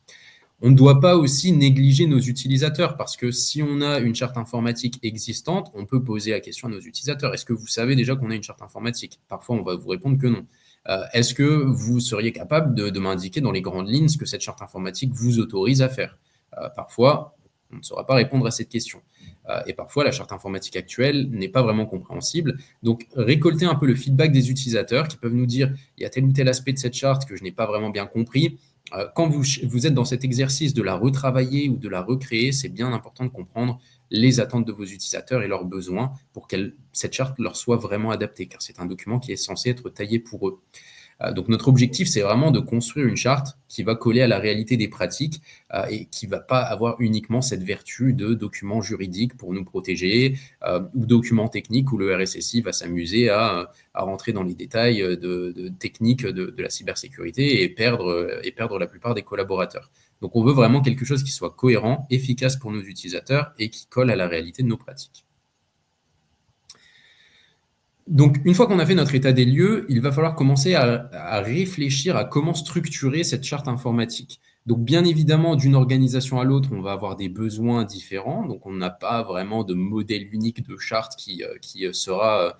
On ne doit pas aussi négliger nos utilisateurs, parce que si on a une charte informatique existante, on peut poser la question à nos utilisateurs. Est-ce que vous savez déjà qu'on a une charte informatique? Parfois, on va vous répondre que non. Est-ce que vous seriez capable de m'indiquer dans les grandes lignes ce que cette charte informatique vous autorise à faire? Parfois, on ne saura pas répondre à cette question. Et parfois, la charte informatique actuelle n'est pas vraiment compréhensible. Donc, récolter un peu le feedback des utilisateurs qui peuvent nous dire « il y a tel ou tel aspect de cette charte que je n'ai pas vraiment bien compris ». Quand vous êtes dans cet exercice de la retravailler ou de la recréer, c'est bien important de comprendre les attentes de vos utilisateurs et leurs besoins pour que cette charte leur soit vraiment adaptée, car c'est un document qui est censé être taillé pour eux. Donc notre objectif, c'est vraiment de construire une charte qui va coller à la réalité des pratiques et qui ne va pas avoir uniquement cette vertu de document juridique pour nous protéger ou document technique où le RSSI va s'amuser à rentrer dans les détails de techniques de la cybersécurité et perdre la plupart des collaborateurs. Donc on veut vraiment quelque chose qui soit cohérent, efficace pour nos utilisateurs et qui colle à la réalité de nos pratiques. Donc, une fois qu'on a fait notre état des lieux, il va falloir commencer à réfléchir à comment structurer cette charte informatique. Donc, bien évidemment, d'une organisation à l'autre, on va avoir des besoins différents. Donc, on n'a pas vraiment de modèle unique de charte qui sera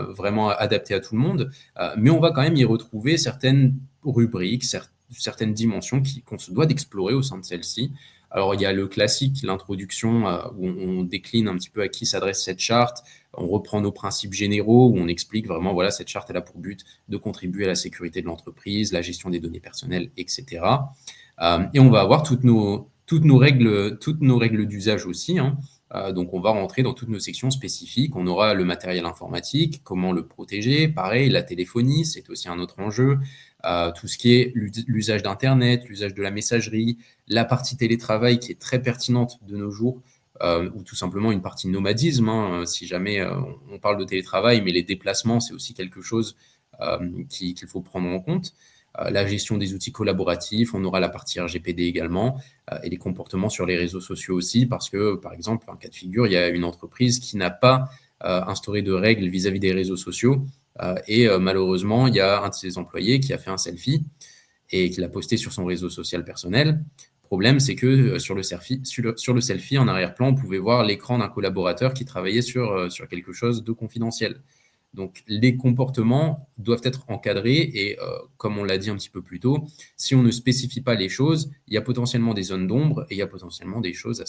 vraiment adapté à tout le monde. Mais on va quand même y retrouver certaines rubriques, certaines dimensions qu'on se doit d'explorer au sein de celle-ci. Alors, il y a le classique, l'introduction, où on décline un petit peu à qui s'adresse cette charte. On reprend nos principes généraux, où on explique vraiment, voilà, cette charte, elle a pour but de contribuer à la sécurité de l'entreprise, la gestion des données personnelles, etc. Et on va avoir toutes nos règles d'usage aussi, hein. Donc, on va rentrer dans toutes nos sections spécifiques. On aura le matériel informatique, comment le protéger. Pareil, la téléphonie, c'est aussi un autre enjeu. Tout ce qui est l'usage d'Internet, l'usage de la messagerie, la partie télétravail qui est très pertinente de nos jours, ou tout simplement une partie nomadisme, hein, si jamais on parle de télétravail, mais les déplacements, c'est aussi quelque chose qu'il faut prendre en compte. La gestion des outils collaboratifs, on aura la partie RGPD également, et les comportements sur les réseaux sociaux aussi, parce que, par exemple, en cas de figure, il y a une entreprise qui n'a pas instauré de règles vis-à-vis des réseaux sociaux, et malheureusement, il y a un de ses employés qui a fait un selfie et qui l'a posté sur son réseau social personnel. Le problème, c'est que sur le selfie, en arrière-plan, on pouvait voir l'écran d'un collaborateur qui travaillait sur quelque chose de confidentiel. Donc, les comportements doivent être encadrés et, comme on l'a dit un petit peu plus tôt, si on ne spécifie pas les choses, il y a potentiellement des zones d'ombre et il y a potentiellement des choses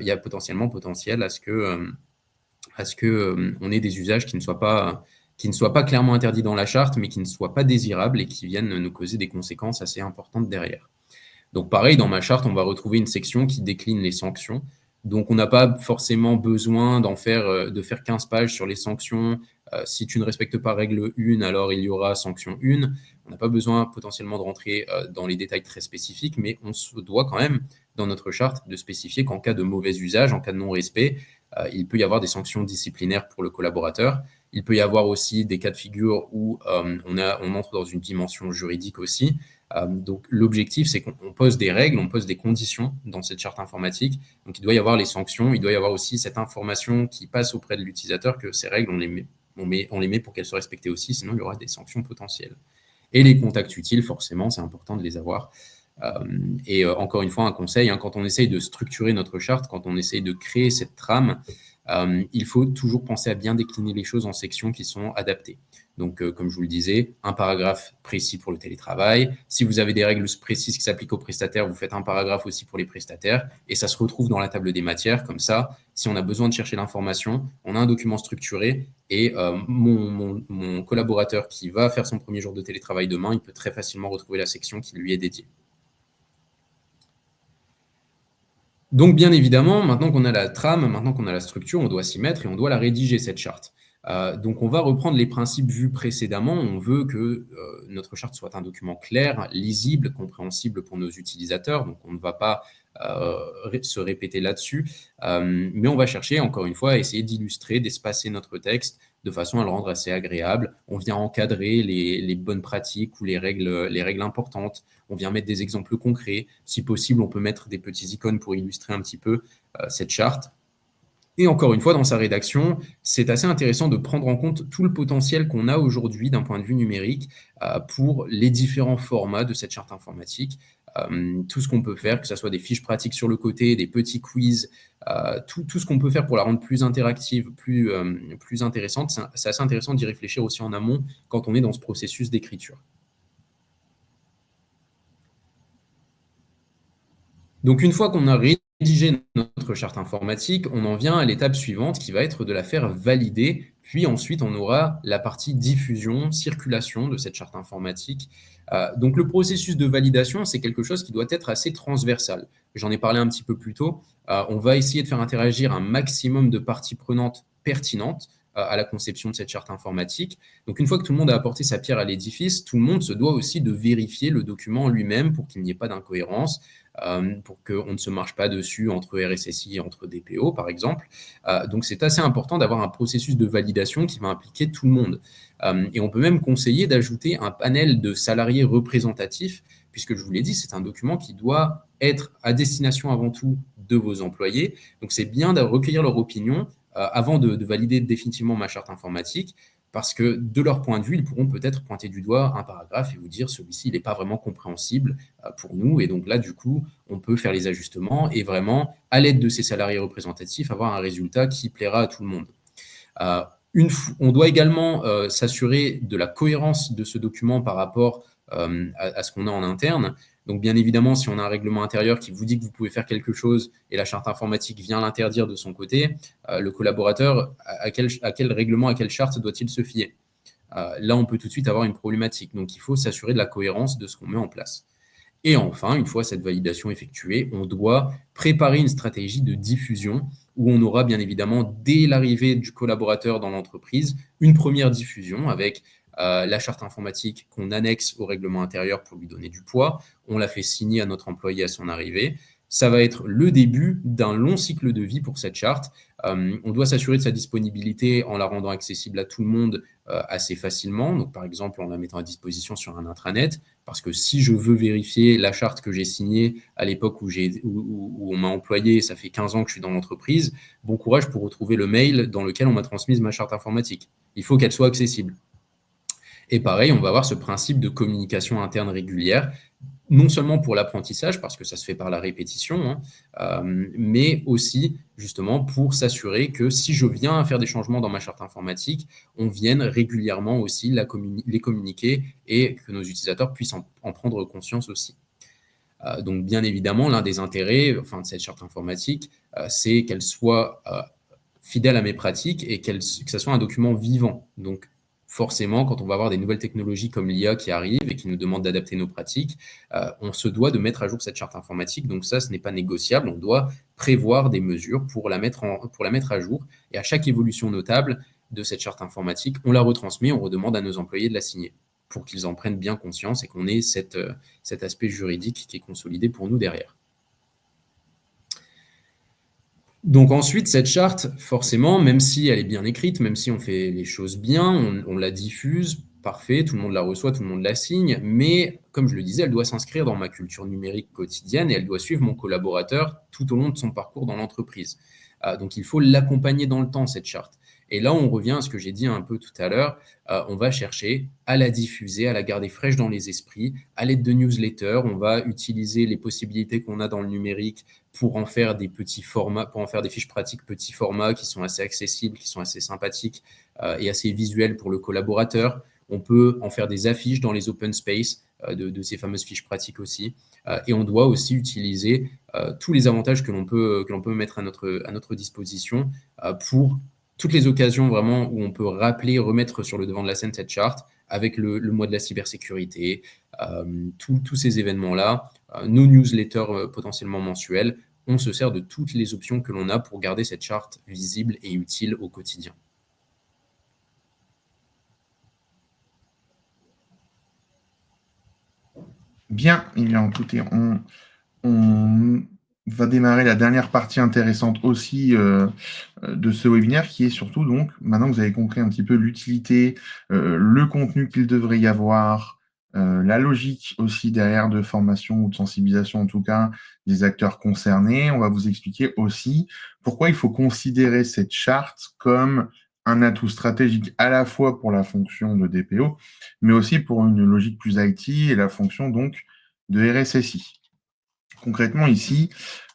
il y a potentiellement potentiel à ce que on ait des usages qui ne soient pas clairement interdits dans la charte, mais qui ne soient pas désirables et qui viennent nous causer des conséquences assez importantes derrière. Donc pareil, dans ma charte, on va retrouver une section qui décline les sanctions. Donc on n'a pas forcément besoin de faire 15 pages sur les sanctions. Si tu ne respectes pas règle 1, alors il y aura sanction 1. On n'a pas besoin potentiellement de rentrer dans les détails très spécifiques, mais on se doit quand même, dans notre charte, de spécifier qu'en cas de mauvais usage, en cas de non-respect, il peut y avoir des sanctions disciplinaires pour le collaborateur. Il peut y avoir aussi des cas de figure où on entre dans une dimension juridique aussi. Donc l'objectif, c'est qu'on pose des règles, on pose des conditions dans cette charte informatique. Donc il doit y avoir les sanctions, il doit y avoir aussi cette information qui passe auprès de l'utilisateur que ces règles, on les met pour qu'elles soient respectées aussi, sinon il y aura des sanctions potentielles. Et les contacts utiles, forcément, c'est important de les avoir. Et encore une fois, un conseil, hein, quand on essaye de structurer notre charte, quand on essaye de créer cette trame, il faut toujours penser à bien décliner les choses en sections qui sont adaptées. Donc, comme je vous le disais, un paragraphe précis pour le télétravail. Si vous avez des règles précises qui s'appliquent aux prestataires, vous faites un paragraphe aussi pour les prestataires et ça se retrouve dans la table des matières. Comme ça, si on a besoin de chercher l'information, on a un document structuré et mon collaborateur qui va faire son premier jour de télétravail demain, il peut très facilement retrouver la section qui lui est dédiée. Donc, bien évidemment, maintenant qu'on a la trame, maintenant qu'on a la structure, on doit s'y mettre et on doit la rédiger, cette charte. Donc, on va reprendre les principes vus précédemment. On veut que notre charte soit un document clair, lisible, compréhensible pour nos utilisateurs. Donc, on ne va pas se répéter là-dessus. Mais on va chercher, encore une fois, à essayer d'illustrer, d'espacer notre texte de façon à le rendre assez agréable. On vient encadrer les bonnes pratiques ou les règles importantes. On vient mettre des exemples concrets. Si possible, on peut mettre des petites icônes pour illustrer un petit peu cette charte. Et encore une fois, dans sa rédaction, c'est assez intéressant de prendre en compte tout le potentiel qu'on a aujourd'hui d'un point de vue numérique pour les différents formats de cette charte informatique. Tout ce qu'on peut faire, que ce soit des fiches pratiques sur le côté, des petits quiz, tout ce qu'on peut faire pour la rendre plus interactive, plus intéressante. C'est assez intéressant d'y réfléchir aussi en amont quand on est dans ce processus d'écriture. Donc, une fois qu'on a rédigé notre charte informatique, on en vient à l'étape suivante qui va être de la faire valider. Puis ensuite, on aura la partie diffusion, circulation de cette charte informatique. Donc, le processus de validation, c'est quelque chose qui doit être assez transversal. J'en ai parlé un petit peu plus tôt. On va essayer de faire interagir un maximum de parties prenantes pertinentes. à la conception de cette charte informatique. Donc, une fois que tout le monde a apporté sa pierre à l'édifice, tout le monde se doit aussi de vérifier le document lui-même pour qu'il n'y ait pas d'incohérence, pour qu'on ne se marche pas dessus entre RSSI et entre DPO, par exemple. Donc, c'est assez important d'avoir un processus de validation qui va impliquer tout le monde. Et on peut même conseiller d'ajouter un panel de salariés représentatifs, puisque je vous l'ai dit, c'est un document qui doit être à destination avant tout de vos employés. Donc, c'est bien de recueillir leur opinion avant de valider définitivement ma charte informatique, parce que de leur point de vue, ils pourront peut-être pointer du doigt un paragraphe et vous dire celui-ci, il n'est pas vraiment compréhensible pour nous. Et donc là, du coup, on peut faire les ajustements et vraiment, à l'aide de ces salariés représentatifs, avoir un résultat qui plaira à tout le monde. On doit également s'assurer de la cohérence de ce document par rapport à ce qu'on a en interne. Donc, bien évidemment, si on a un règlement intérieur qui vous dit que vous pouvez faire quelque chose et la charte informatique vient l'interdire de son côté, le collaborateur, à quel règlement, à quelle charte doit-il se fier? Là, on peut tout de suite avoir une problématique. Donc, il faut s'assurer de la cohérence de ce qu'on met en place. Et enfin, une fois cette validation effectuée, on doit préparer une stratégie de diffusion où on aura bien évidemment, dès l'arrivée du collaborateur dans l'entreprise, une première diffusion avec la charte informatique qu'on annexe au règlement intérieur pour lui donner du poids. On la fait signer à notre employé à son arrivée. Ça va être le début d'un long cycle de vie pour cette charte. On doit s'assurer de sa disponibilité en la rendant accessible à tout le monde assez facilement. Donc, par exemple, en la mettant à disposition sur un intranet. Parce que si je veux vérifier la charte que j'ai signée à l'époque où on m'a employé, ça fait 15 ans que je suis dans l'entreprise, bon courage pour retrouver le mail dans lequel on m'a transmise ma charte informatique. Il faut qu'elle soit accessible. Et pareil, on va avoir ce principe de communication interne régulière, non seulement pour l'apprentissage, parce que ça se fait par la répétition, mais aussi justement pour s'assurer que si je viens à faire des changements dans ma charte informatique, on vienne régulièrement aussi les communiquer et que nos utilisateurs puissent en prendre conscience aussi. Donc, bien évidemment, l'un des intérêts de cette charte informatique, c'est qu'elle soit fidèle à mes pratiques et que ce soit un document vivant. Donc, forcément, quand on va avoir des nouvelles technologies comme l'IA qui arrivent et qui nous demandent d'adapter nos pratiques, on se doit de mettre à jour cette charte informatique. Donc ça, ce n'est pas négociable. On doit prévoir des mesures pour la mettre à jour. Et à chaque évolution notable de cette charte informatique, on la retransmet, on redemande à nos employés de la signer pour qu'ils en prennent bien conscience et qu'on ait cet aspect juridique qui est consolidé pour nous derrière. Donc ensuite, cette charte, forcément, même si elle est bien écrite, même si on fait les choses bien, on la diffuse, parfait, tout le monde la reçoit, tout le monde la signe, mais comme je le disais, elle doit s'inscrire dans ma culture numérique quotidienne et elle doit suivre mon collaborateur tout au long de son parcours dans l'entreprise. Donc il faut l'accompagner dans le temps, cette charte. Et là, on revient à ce que j'ai dit un peu tout à l'heure, on va chercher à la diffuser, à la garder fraîche dans les esprits, à l'aide de newsletters, on va utiliser les possibilités qu'on a dans le numérique pour en faire des petits formats, pour en faire des fiches pratiques petits formats qui sont assez accessibles, qui sont assez sympathiques et assez visuels pour le collaborateur. On peut en faire des affiches dans les open space de ces fameuses fiches pratiques aussi. Et on doit aussi utiliser tous les avantages que l'on peut mettre à notre disposition pour toutes les occasions vraiment où on peut rappeler, remettre sur le devant de la scène cette charte avec le mois de la cybersécurité, tous ces événements-là, nos newsletters potentiellement mensuels, on se sert de toutes les options que l'on a pour garder cette charte visible et utile au quotidien. Bien, écoutez, on va démarrer la dernière partie intéressante aussi de ce webinaire, qui est surtout donc, maintenant que vous avez compris un petit peu l'utilité, le contenu qu'il devrait y avoir, la logique aussi derrière de formation ou de sensibilisation, en tout cas, des acteurs concernés, on va vous expliquer aussi pourquoi il faut considérer cette charte comme un atout stratégique à la fois pour la fonction de DPO, mais aussi pour une logique plus IT et la fonction donc de RSSI. Concrètement ici,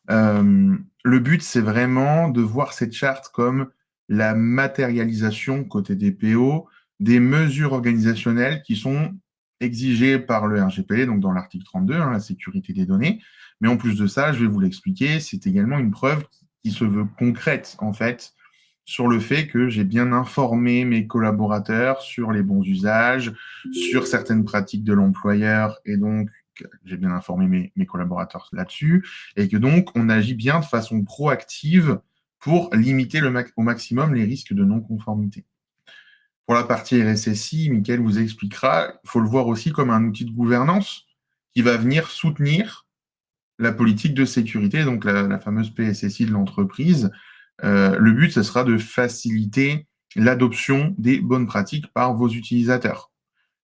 le but, c'est vraiment de voir cette charte comme la matérialisation côté DPO des mesures organisationnelles qui sont exigées par le RGPD, donc dans l'article 32, la sécurité des données. Mais en plus de ça, je vais vous l'expliquer, c'est également une preuve qui se veut concrète, en fait, sur le fait que j'ai bien informé mes collaborateurs sur les bons usages, sur certaines pratiques de l'employeur, et donc j'ai bien informé mes collaborateurs là-dessus, et que donc on agit bien de façon proactive pour limiter au maximum les risques de non-conformité. Pour la partie RSSI, Mickaël vous expliquera, il faut le voir aussi comme un outil de gouvernance qui va venir soutenir la politique de sécurité, donc la fameuse PSSI de l'entreprise. Le but, ce sera de faciliter l'adoption des bonnes pratiques par vos utilisateurs.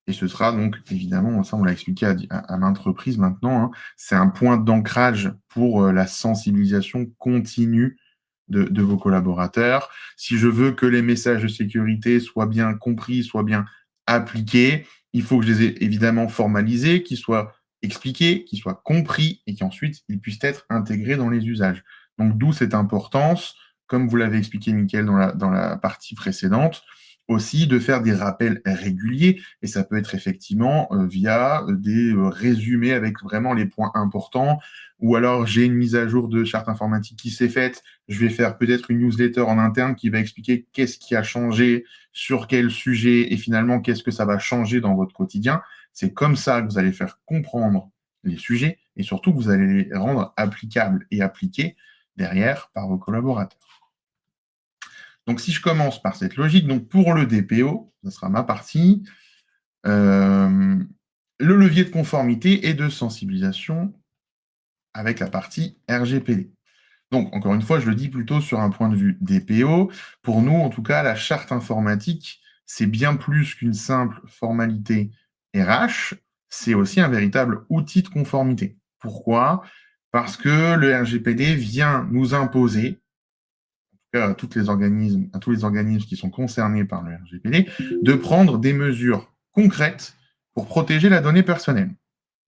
Et ce sera donc, évidemment, ça on l'a expliqué à maintes reprises maintenant, hein, c'est un point d'ancrage pour la sensibilisation continue de vos collaborateurs. Si je veux que les messages de sécurité soient bien compris, soient bien appliqués, il faut que je les ai évidemment formalisés, qu'ils soient expliqués, qu'ils soient compris et qu'ensuite ils puissent être intégrés dans les usages. Donc d'où cette importance, comme vous l'avez expliqué, Mickaël, dans la partie précédente, aussi de faire des rappels réguliers, et ça peut être effectivement via des résumés avec vraiment les points importants, ou alors j'ai une mise à jour de charte informatique qui s'est faite, je vais faire peut-être une newsletter en interne qui va expliquer qu'est-ce qui a changé, sur quel sujet, et finalement qu'est-ce que ça va changer dans votre quotidien. C'est comme ça que vous allez faire comprendre les sujets, et surtout que vous allez les rendre applicables et appliqués derrière par vos collaborateurs. Donc, si je commence par cette logique, donc pour le DPO, ce sera ma partie, le levier de conformité et de sensibilisation avec la partie RGPD. Donc, encore une fois, je le dis plutôt sur un point de vue DPO. Pour nous, en tout cas, la charte informatique, c'est bien plus qu'une simple formalité RH, c'est aussi un véritable outil de conformité. Pourquoi? Parce que le RGPD vient nous imposer à tous les organismes qui sont concernés par le RGPD, de prendre des mesures concrètes pour protéger la donnée personnelle.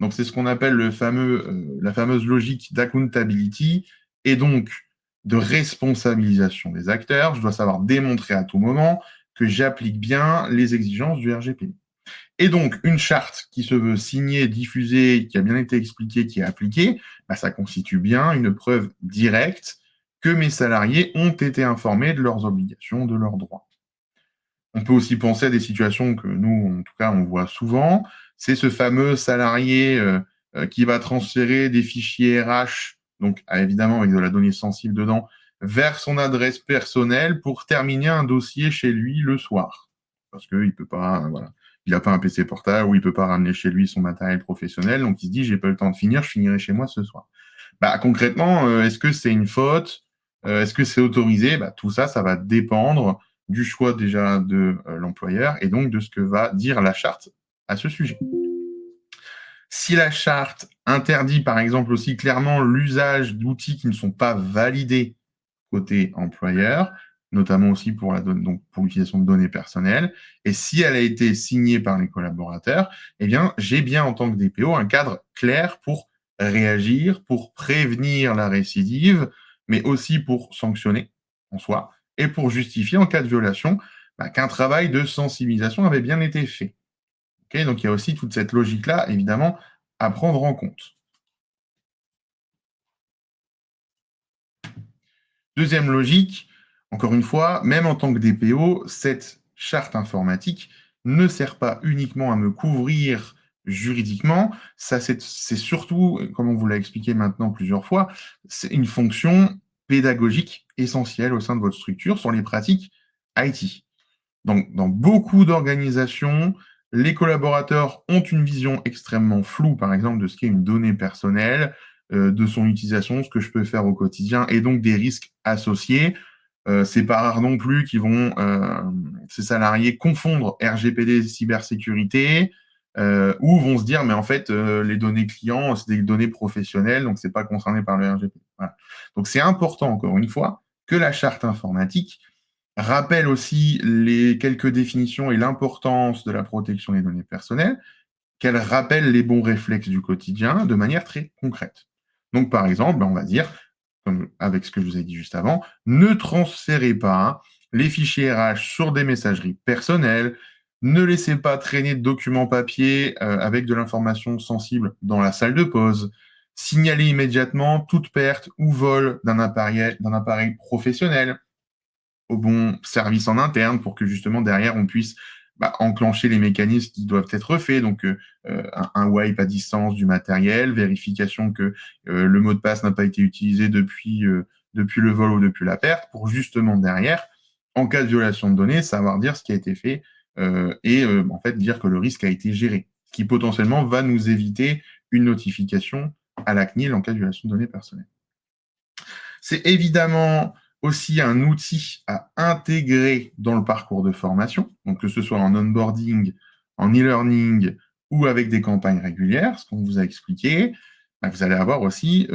Donc, c'est ce qu'on appelle la fameuse logique d'accountability et donc de responsabilisation des acteurs. Je dois savoir démontrer à tout moment que j'applique bien les exigences du RGPD. Et donc, une charte qui se veut signée, diffusée, qui a bien été expliquée, qui est appliquée, bah, ça constitue bien une preuve directe que mes salariés ont été informés de leurs obligations, de leurs droits. On peut aussi penser à des situations que nous, en tout cas, on voit souvent. C'est ce fameux salarié qui va transférer des fichiers RH, donc évidemment avec de la donnée sensible dedans, vers son adresse personnelle pour terminer un dossier chez lui le soir. Parce qu'il ne peut pas, voilà, il n'a pas un PC portable ou il ne peut pas ramener chez lui son matériel professionnel. Donc il se dit, j'ai pas le temps de finir, je finirai chez moi ce soir. Bah, concrètement, est-ce que c'est une faute? Est-ce que c'est autorisé? Bah, tout ça, ça va dépendre du choix déjà de l'employeur et donc de ce que va dire la charte à ce sujet. Si la charte interdit, par exemple, aussi clairement l'usage d'outils qui ne sont pas validés côté employeur, notamment aussi pour l'utilisation de données personnelles, et si elle a été signée par les collaborateurs, eh bien, j'ai bien en tant que DPO un cadre clair pour réagir, pour prévenir la récidive, mais aussi pour sanctionner en soi, et pour justifier en cas de violation qu'un travail de sensibilisation avait bien été fait. Okay, donc il y a aussi toute cette logique-là, évidemment, à prendre en compte. Deuxième logique, encore une fois, même en tant que DPO, cette charte informatique ne sert pas uniquement à me couvrir juridiquement, ça c'est surtout, comme on vous l'a expliqué maintenant plusieurs fois, c'est une fonction pédagogique essentielle au sein de votre structure sur les pratiques IT. Donc, dans beaucoup d'organisations, les collaborateurs ont une vision extrêmement floue, par exemple, de ce qu'est une donnée personnelle, de son utilisation, ce que je peux faire au quotidien, et donc des risques associés. C'est pas rare non plus qu'ils vont, ces salariés, confondre RGPD et cybersécurité, ou vont se dire, mais en fait, les données clients, c'est des données professionnelles, donc c'est pas concerné par le RGPD. Voilà. Donc, c'est important, encore une fois, que la charte informatique rappelle aussi les quelques définitions et l'importance de la protection des données personnelles, qu'elle rappelle les bons réflexes du quotidien de manière très concrète. Donc, par exemple, on va dire, comme avec ce que je vous ai dit juste avant, ne transférez pas les fichiers RH sur des messageries personnelles, ne laissez pas traîner de documents papier avec de l'information sensible dans la salle de pause, signalez immédiatement toute perte ou vol d'un appareil professionnel au bon service en interne pour que justement derrière on puisse enclencher les mécanismes qui doivent être faits, donc un wipe à distance du matériel, vérification que le mot de passe n'a pas été utilisé depuis le vol ou depuis la perte, pour justement derrière, en cas de violation de données, savoir dire ce qui a été fait en fait dire que le risque a été géré, ce qui potentiellement va nous éviter une notification à la CNIL en cas de violation de données personnelles. C'est évidemment aussi un outil à intégrer dans le parcours de formation, donc que ce soit en onboarding, en e-learning ou avec des campagnes régulières, ce qu'on vous a expliqué. Vous allez avoir aussi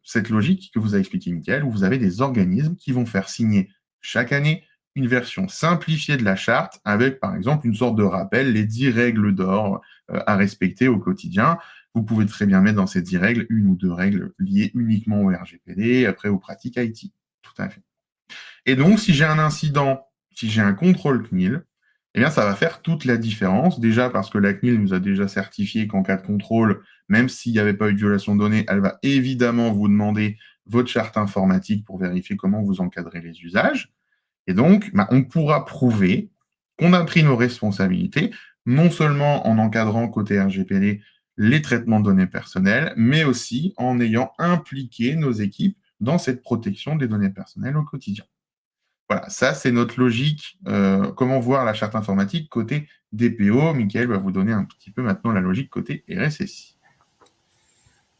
cette logique que vous a expliqué Mickaël, où vous avez des organismes qui vont faire signer chaque année une version simplifiée de la charte avec, par exemple, une sorte de rappel, les 10 règles d'or à respecter au quotidien. Vous pouvez très bien mettre dans ces 10 règles une ou deux règles liées uniquement au RGPD, après aux pratiques IT. Tout à fait. Et donc, si j'ai un incident, si j'ai un contrôle CNIL, eh bien, ça va faire toute la différence. Déjà parce que la CNIL nous a déjà certifié qu'en cas de contrôle, même s'il n'y avait pas eu de violation de données, elle va évidemment vous demander votre charte informatique pour vérifier comment vous encadrez les usages. Et donc, on pourra prouver qu'on a pris nos responsabilités, non seulement en encadrant côté RGPD les traitements de données personnelles, mais aussi en ayant impliqué nos équipes dans cette protection des données personnelles au quotidien. Voilà, ça c'est notre logique. Comment voir la charte informatique côté DPO. Mickaël va vous donner un petit peu maintenant la logique côté RSSI.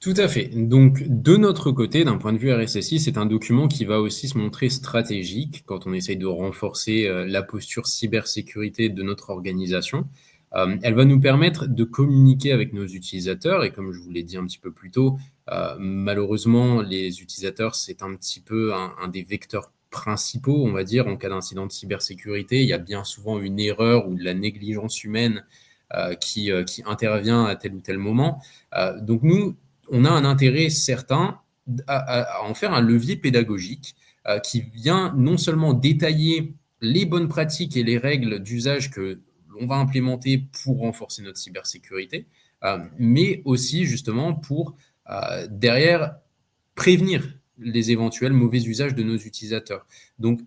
Tout à fait. Donc, de notre côté, d'un point de vue RSSI, c'est un document qui va aussi se montrer stratégique quand on essaye de renforcer la posture cybersécurité de notre organisation. Elle va nous permettre de communiquer avec nos utilisateurs et comme je vous l'ai dit un petit peu plus tôt, malheureusement, les utilisateurs, c'est un petit peu un des vecteurs principaux, on va dire, en cas d'incident de cybersécurité. Il y a bien souvent une erreur ou de la négligence humaine qui intervient à tel ou tel moment. Donc nous, on a un intérêt certain à en faire un levier pédagogique qui vient non seulement détailler les bonnes pratiques et les règles d'usage que l'on va implémenter pour renforcer notre cybersécurité, mais aussi justement pour derrière prévenir les éventuels mauvais usages de nos utilisateurs. Donc,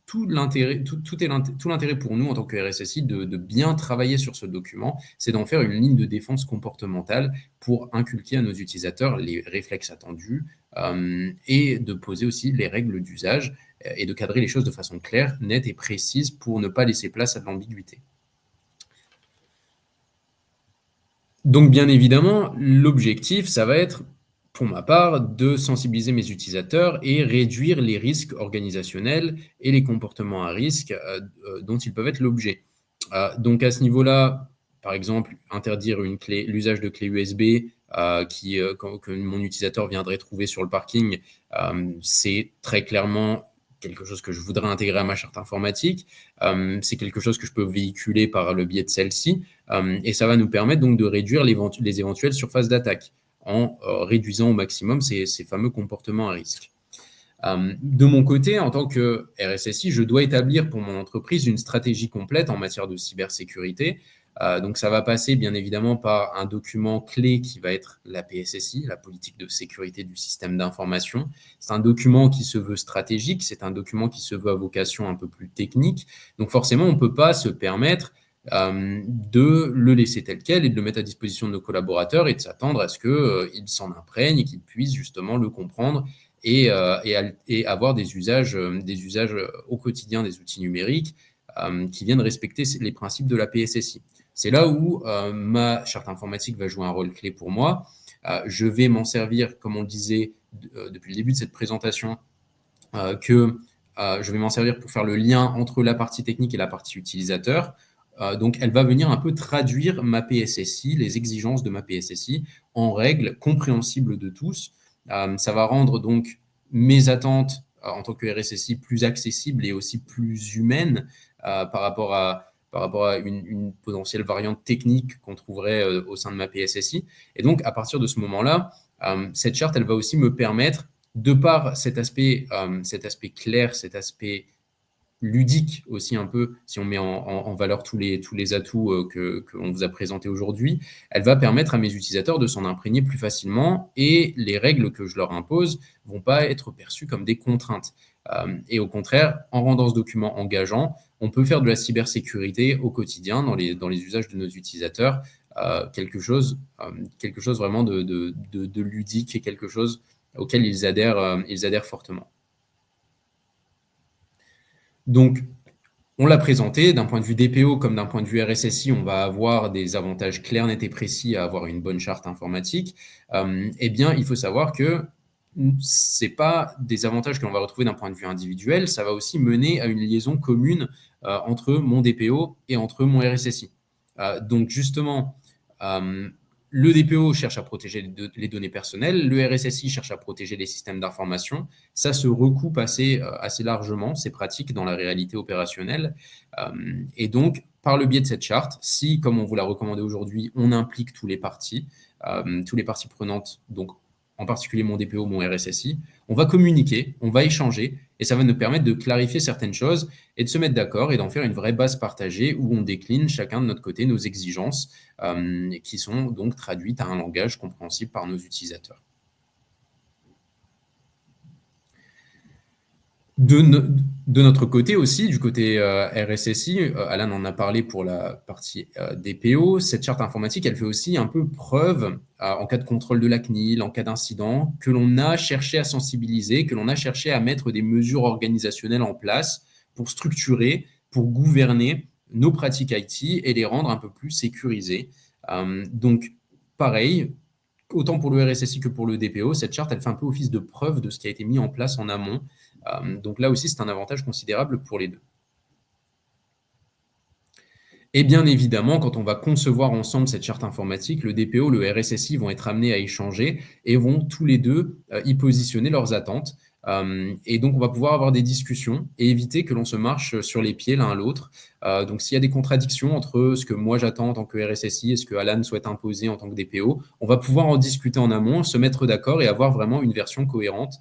tout l'intérêt pour nous en tant que RSSI de bien travailler sur ce document, c'est d'en faire une ligne de défense comportementale pour inculquer à nos utilisateurs les réflexes attendus et de poser aussi les règles d'usage et de cadrer les choses de façon claire, nette et précise pour ne pas laisser place à de l'ambiguïté. Donc, bien évidemment, l'objectif, ça va être, pour ma part, de sensibiliser mes utilisateurs et réduire les risques organisationnels et les comportements à risque dont ils peuvent être l'objet. Donc, à ce niveau-là, par exemple, interdire l'usage de clés USB que mon utilisateur viendrait trouver sur le parking, c'est très clairement quelque chose que je voudrais intégrer à ma charte informatique. C'est quelque chose que je peux véhiculer par le biais de celle-ci. Et ça va nous permettre donc de réduire les éventuelles surfaces d'attaque en réduisant au maximum ces fameux comportements à risque. De mon côté, en tant que RSSI, je dois établir pour mon entreprise une stratégie complète en matière de cybersécurité. Donc, ça va passer bien évidemment par un document clé qui va être la PSSI, la politique de sécurité du système d'information. C'est un document qui se veut stratégique, c'est un document qui se veut à vocation un peu plus technique. Donc, forcément, on ne peut pas se permettre de le laisser tel quel et de le mettre à disposition de nos collaborateurs et de s'attendre à ce qu'ils s'en imprègnent et qu'ils puissent justement le comprendre et avoir des usages au quotidien des outils numériques qui viennent respecter les principes de la PSSI. C'est là où ma charte informatique va jouer un rôle clé pour moi. Je vais m'en servir, comme on le disait depuis le début de cette présentation, je vais m'en servir pour faire le lien entre la partie technique et la partie utilisateur. Donc, elle va venir un peu traduire ma PSSI, les exigences de ma PSSI, en règles compréhensibles de tous. Ça va rendre donc mes attentes en tant que RSSI plus accessibles et aussi plus humaines par rapport à une potentielle variante technique qu'on trouverait au sein de ma PSSI. Et donc, à partir de ce moment-là, cette charte, elle va aussi me permettre, de par cet aspect clair, cet aspect ludique aussi un peu, si on met en valeur tous les atouts qu'on vous a présentés aujourd'hui, elle va permettre à mes utilisateurs de s'en imprégner plus facilement et les règles que je leur impose vont pas être perçues comme des contraintes. Et au contraire, en rendant ce document engageant, on peut faire de la cybersécurité au quotidien dans les usages de nos utilisateurs, quelque chose vraiment de ludique et quelque chose auquel ils adhèrent fortement. Donc, On l'a présenté, d'un point de vue DPO comme d'un point de vue RSSI, on va avoir des avantages clairs, nets et précis à avoir une bonne charte informatique. Eh bien, il faut savoir que ce n'est pas des avantages que l'on va retrouver d'un point de vue individuel, ça va aussi mener à une liaison commune entre mon DPO et entre mon RSSI. Donc justement, le DPO cherche à protéger les données personnelles, le RSSI cherche à protéger les systèmes d'information. Ça se recoupe assez largement, c'est pratique dans la réalité opérationnelle. Et donc, par le biais de cette charte, si, comme on vous l'a recommandé aujourd'hui, on implique tous les parties prenantes, donc en particulier mon DPO, mon RSSI, on va communiquer, on va échanger, et ça va nous permettre de clarifier certaines choses et de se mettre d'accord et d'en faire une vraie base partagée où on décline chacun de notre côté nos exigences qui sont donc traduites à un langage compréhensible par nos utilisateurs. De notre côté aussi, du côté RSSI, Alan en a parlé pour la partie DPO, cette charte informatique, elle fait aussi un peu preuve en cas de contrôle de la CNIL, en cas d'incident, que l'on a cherché à sensibiliser, que l'on a cherché à mettre des mesures organisationnelles en place pour structurer, pour gouverner nos pratiques IT et les rendre un peu plus sécurisées. Donc, pareil, autant pour le RSSI que pour le DPO, cette charte, elle fait un peu office de preuve de ce qui a été mis en place en amont. Donc là aussi, c'est un avantage considérable pour les deux. Et bien évidemment, quand on va concevoir ensemble cette charte informatique, le DPO, le RSSI vont être amenés à échanger et vont tous les deux y positionner leurs attentes. Et donc, on va pouvoir avoir des discussions et éviter que l'on se marche sur les pieds l'un à l'autre. Donc, s'il y a des contradictions entre ce que moi j'attends en tant que RSSI et ce que Alan souhaite imposer en tant que DPO, on va pouvoir en discuter en amont, se mettre d'accord et avoir vraiment une version cohérente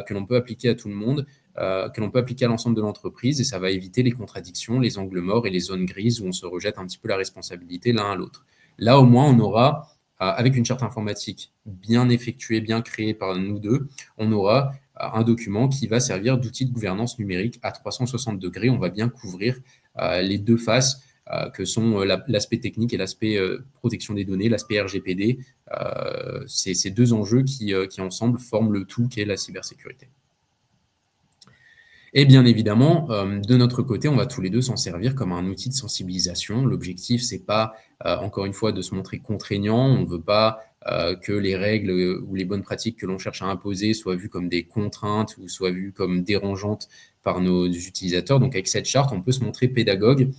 que l'on peut appliquer à tout le monde, que l'on peut appliquer à l'ensemble de l'entreprise, et ça va éviter les contradictions, les angles morts et les zones grises où on se rejette un petit peu la responsabilité l'un à l'autre. Là, au moins, on aura, avec une charte informatique bien effectuée, bien créée par nous deux, on aura un document qui va servir d'outil de gouvernance numérique à 360 degrés. On va bien couvrir les deux faces que sont l'aspect technique et l'aspect protection des données, l'aspect RGPD. C'est ces deux enjeux qui ensemble forment le tout qu'est la cybersécurité. Et bien évidemment, de notre côté, on va tous les deux s'en servir comme un outil de sensibilisation. L'objectif, c'est pas, encore une fois, de se montrer contraignant. On ne veut pas que les règles ou les bonnes pratiques que l'on cherche à imposer soient vues comme des contraintes ou soient vues comme dérangeantes par nos utilisateurs. Donc avec cette charte, on peut se montrer pédagogue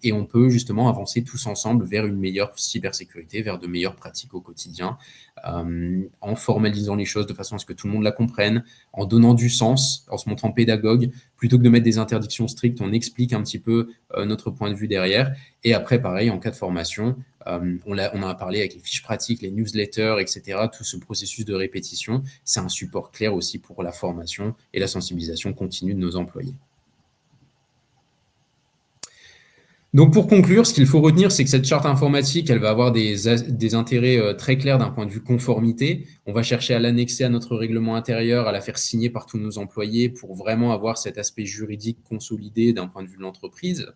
et on peut justement avancer tous ensemble vers une meilleure cybersécurité, vers de meilleures pratiques au quotidien, en formalisant les choses de façon à ce que tout le monde la comprenne, en donnant du sens, en se montrant pédagogue. Plutôt que de mettre des interdictions strictes, on explique un petit peu notre point de vue derrière. Et après, pareil, en cas de formation, on a parlé avec les fiches pratiques, les newsletters, etc. Tout ce processus de répétition, c'est un support clair aussi pour la formation et la sensibilisation continue de nos employés. Donc pour conclure, ce qu'il faut retenir, c'est que cette charte informatique, elle va avoir des intérêts très clairs d'un point de vue conformité. On va chercher à l'annexer à notre règlement intérieur, à la faire signer par tous nos employés pour vraiment avoir cet aspect juridique consolidé d'un point de vue de l'entreprise.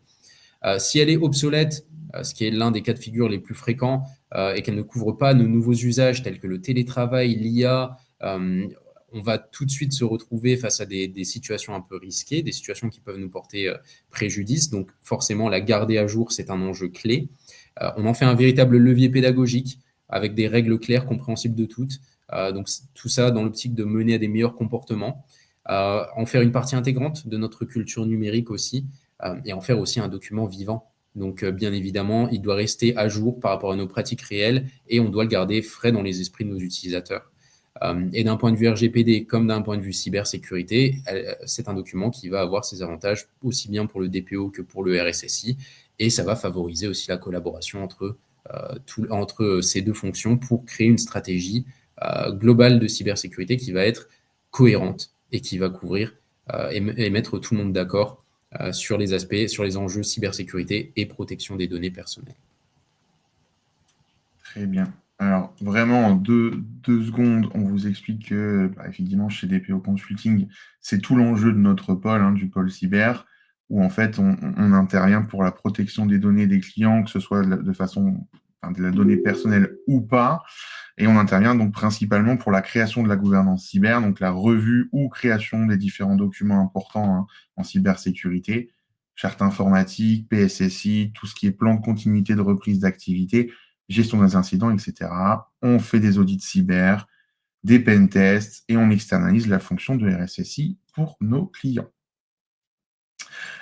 Si elle est obsolète, ce qui est l'un des cas de figure les plus fréquents, et qu'elle ne couvre pas nos nouveaux usages tels que le télétravail, l'IA, on va tout de suite se retrouver face à des situations un peu risquées, des situations qui peuvent nous porter préjudice. Donc forcément, la garder à jour, c'est un enjeu clé. On en fait un véritable levier pédagogique avec des règles claires, compréhensibles de toutes. Donc tout ça dans l'optique de mener à des meilleurs comportements. En faire une partie intégrante de notre culture numérique aussi, et en faire aussi un document vivant. Donc bien évidemment, il doit rester à jour par rapport à nos pratiques réelles et on doit le garder frais dans les esprits de nos utilisateurs. Et d'un point de vue RGPD comme d'un point de vue cybersécurité, c'est un document qui va avoir ses avantages aussi bien pour le DPO que pour le RSSI, et ça va favoriser aussi la collaboration entre ces deux fonctions pour créer une stratégie globale de cybersécurité qui va être cohérente et qui va couvrir et mettre tout le monde d'accord sur les aspects, sur les enjeux cybersécurité et protection des données personnelles. Très bien. Alors, vraiment, en deux secondes, on vous explique que, effectivement, chez DPO Consulting, c'est tout l'enjeu de notre pôle, du pôle cyber, où en fait, on intervient pour la protection des données des clients, que ce soit de façon de la donnée personnelle ou pas. Et on intervient donc principalement pour la création de la gouvernance cyber, donc la revue ou création des différents documents importants en cybersécurité, charte informatique, PSSI, tout ce qui est plan de continuité de reprise d'activité, gestion des incidents, etc. On fait des audits cyber, des pen tests et on externalise la fonction de RSSI pour nos clients.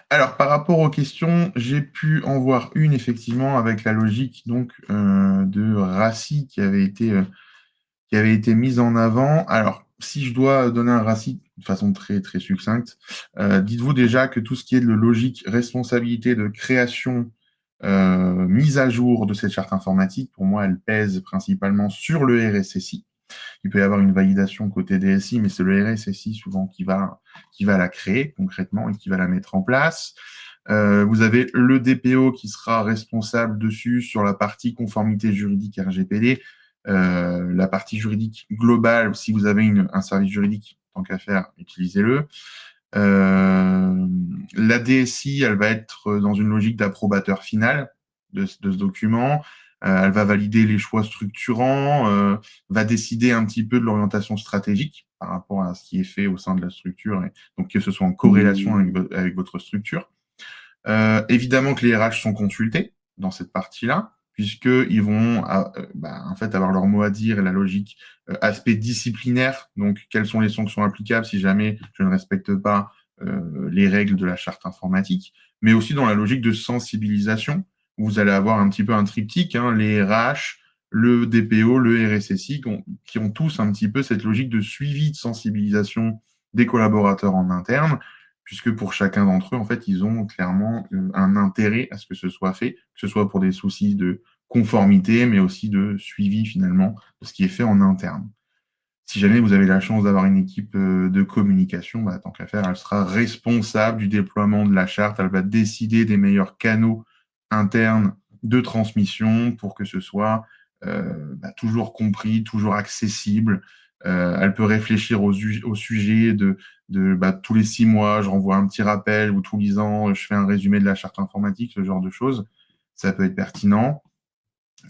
Alors, par rapport aux questions, j'ai pu en voir une effectivement avec la logique donc de RACI qui avait été mise en avant. Alors, si je dois donner un RACI de façon très très succincte, dites-vous déjà que tout ce qui est de logique, responsabilité de création, mise à jour de cette charte informatique, pour moi, elle pèse principalement sur le RSSI. Il peut y avoir une validation côté DSI, mais c'est le RSSI souvent qui va la créer concrètement et qui va la mettre en place. Vous avez le DPO qui sera responsable dessus sur la partie conformité juridique RGPD, la partie juridique globale. Si vous avez un service juridique, tant qu'à faire, utilisez-le. La DSI, elle va être dans une logique d'approbateur final de ce document. Elle va valider les choix structurants, va décider un petit peu de l'orientation stratégique par rapport à ce qui est fait au sein de la structure, et donc que ce soit en corrélation avec votre structure. Évidemment que les RH sont consultés dans cette partie-là, puisqu'ils vont en fait avoir leur mot à dire et la logique aspect disciplinaire, donc quelles sont les sanctions applicables si jamais je ne respecte pas les règles de la charte informatique, mais aussi dans la logique de sensibilisation, où vous allez avoir un petit peu un triptyque, les RH, le DPO, le RSSI, qui ont tous un petit peu cette logique de suivi de sensibilisation des collaborateurs en interne, puisque pour chacun d'entre eux, en fait, ils ont clairement un intérêt à ce que ce soit fait, que ce soit pour des soucis de conformité, mais aussi de suivi finalement de ce qui est fait en interne. Si jamais vous avez la chance d'avoir une équipe de communication, tant qu'à faire, elle sera responsable du déploiement de la charte, elle va décider des meilleurs canaux internes de transmission pour que ce soit toujours compris, toujours accessible. Elle peut réfléchir au sujet de tous les 6 mois, je renvoie un petit rappel, ou tous les ans, je fais un résumé de la charte informatique, ce genre de choses. Ça peut être pertinent.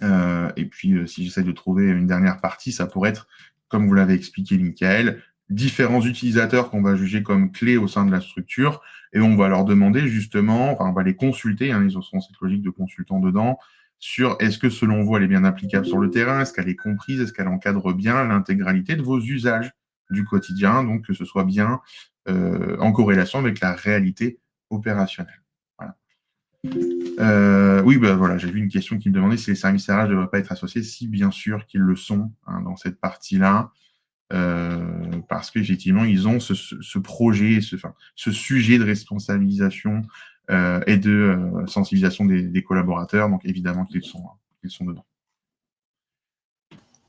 Et puis, si j'essaie de trouver une dernière partie, ça pourrait être, comme vous l'avez expliqué, Michael, différents utilisateurs qu'on va juger comme clés au sein de la structure, et on va leur demander justement, enfin, on va les consulter, ils auront cette logique de consultant dedans, sur est-ce que selon vous, elle est bien applicable sur le terrain, est-ce qu'elle est comprise, est-ce qu'elle encadre bien l'intégralité de vos usages du quotidien, donc que ce soit bien en corrélation avec la réalité opérationnelle. Voilà. Oui, voilà, j'ai vu une question qui me demandait si les services RH ne devraient pas être associés. Si, bien sûr qu'ils le sont dans cette partie-là, parce qu'effectivement, ils ont ce projet, ce sujet de responsabilisation et de sensibilisation des collaborateurs. Donc, évidemment qu'ils sont dedans.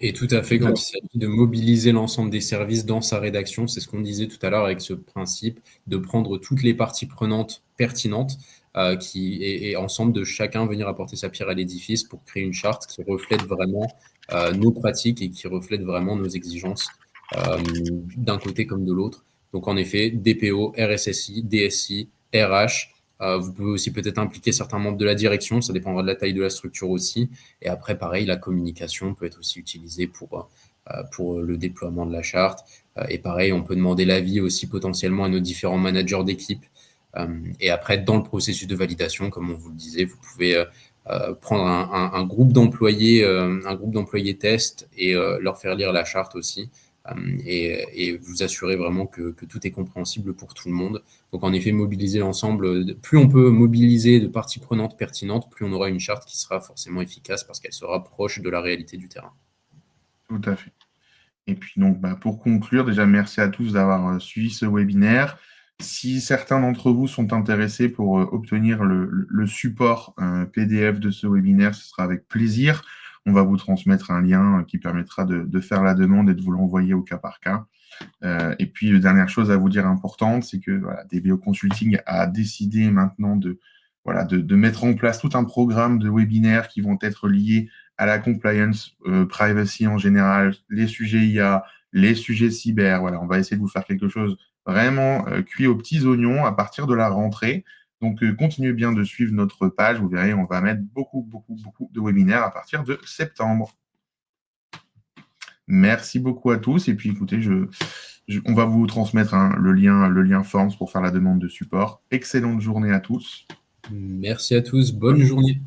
Et tout à fait, quand il s'agit de mobiliser l'ensemble des services dans sa rédaction, c'est ce qu'on disait tout à l'heure avec ce principe de prendre toutes les parties prenantes pertinentes et ensemble de chacun venir apporter sa pierre à l'édifice pour créer une charte qui reflète vraiment nos pratiques et qui reflète vraiment nos exigences d'un côté comme de l'autre. Donc en effet, DPO, RSSI, DSI, RH, vous pouvez aussi peut-être impliquer certains membres de la direction, ça dépendra de la taille de la structure aussi. Et après, pareil, la communication peut être aussi utilisée pour le déploiement de la charte. Et pareil, on peut demander l'avis aussi potentiellement à nos différents managers d'équipe. Et après, dans le processus de validation, comme on vous le disait, vous pouvez prendre un groupe d'employés test et leur faire lire la charte aussi. Et vous assurer vraiment que tout est compréhensible pour tout le monde. Donc en effet, mobiliser l'ensemble, plus on peut mobiliser de parties prenantes pertinentes, plus on aura une charte qui sera forcément efficace parce qu'elle sera proche de la réalité du terrain. Tout à fait. Et puis donc, pour conclure, déjà merci à tous d'avoir suivi ce webinaire. Si certains d'entre vous sont intéressés pour obtenir le support PDF de ce webinaire, ce sera avec plaisir. On va vous transmettre un lien qui permettra de faire la demande et de vous l'envoyer au cas par cas. Et puis, dernière chose à vous dire importante, c'est que DBO Consulting a décidé maintenant de mettre en place tout un programme de webinaires qui vont être liés à la compliance, privacy en général, les sujets IA, les sujets cyber. Voilà, on va essayer de vous faire quelque chose vraiment cuit aux petits oignons à partir de la rentrée. Donc, continuez bien de suivre notre page. Vous verrez, on va mettre beaucoup de webinaires à partir de septembre. Merci beaucoup à tous. Et puis, écoutez, je On va vous transmettre le lien Forms pour faire la demande de support. Excellente journée à tous. Merci à tous. Bonne journée.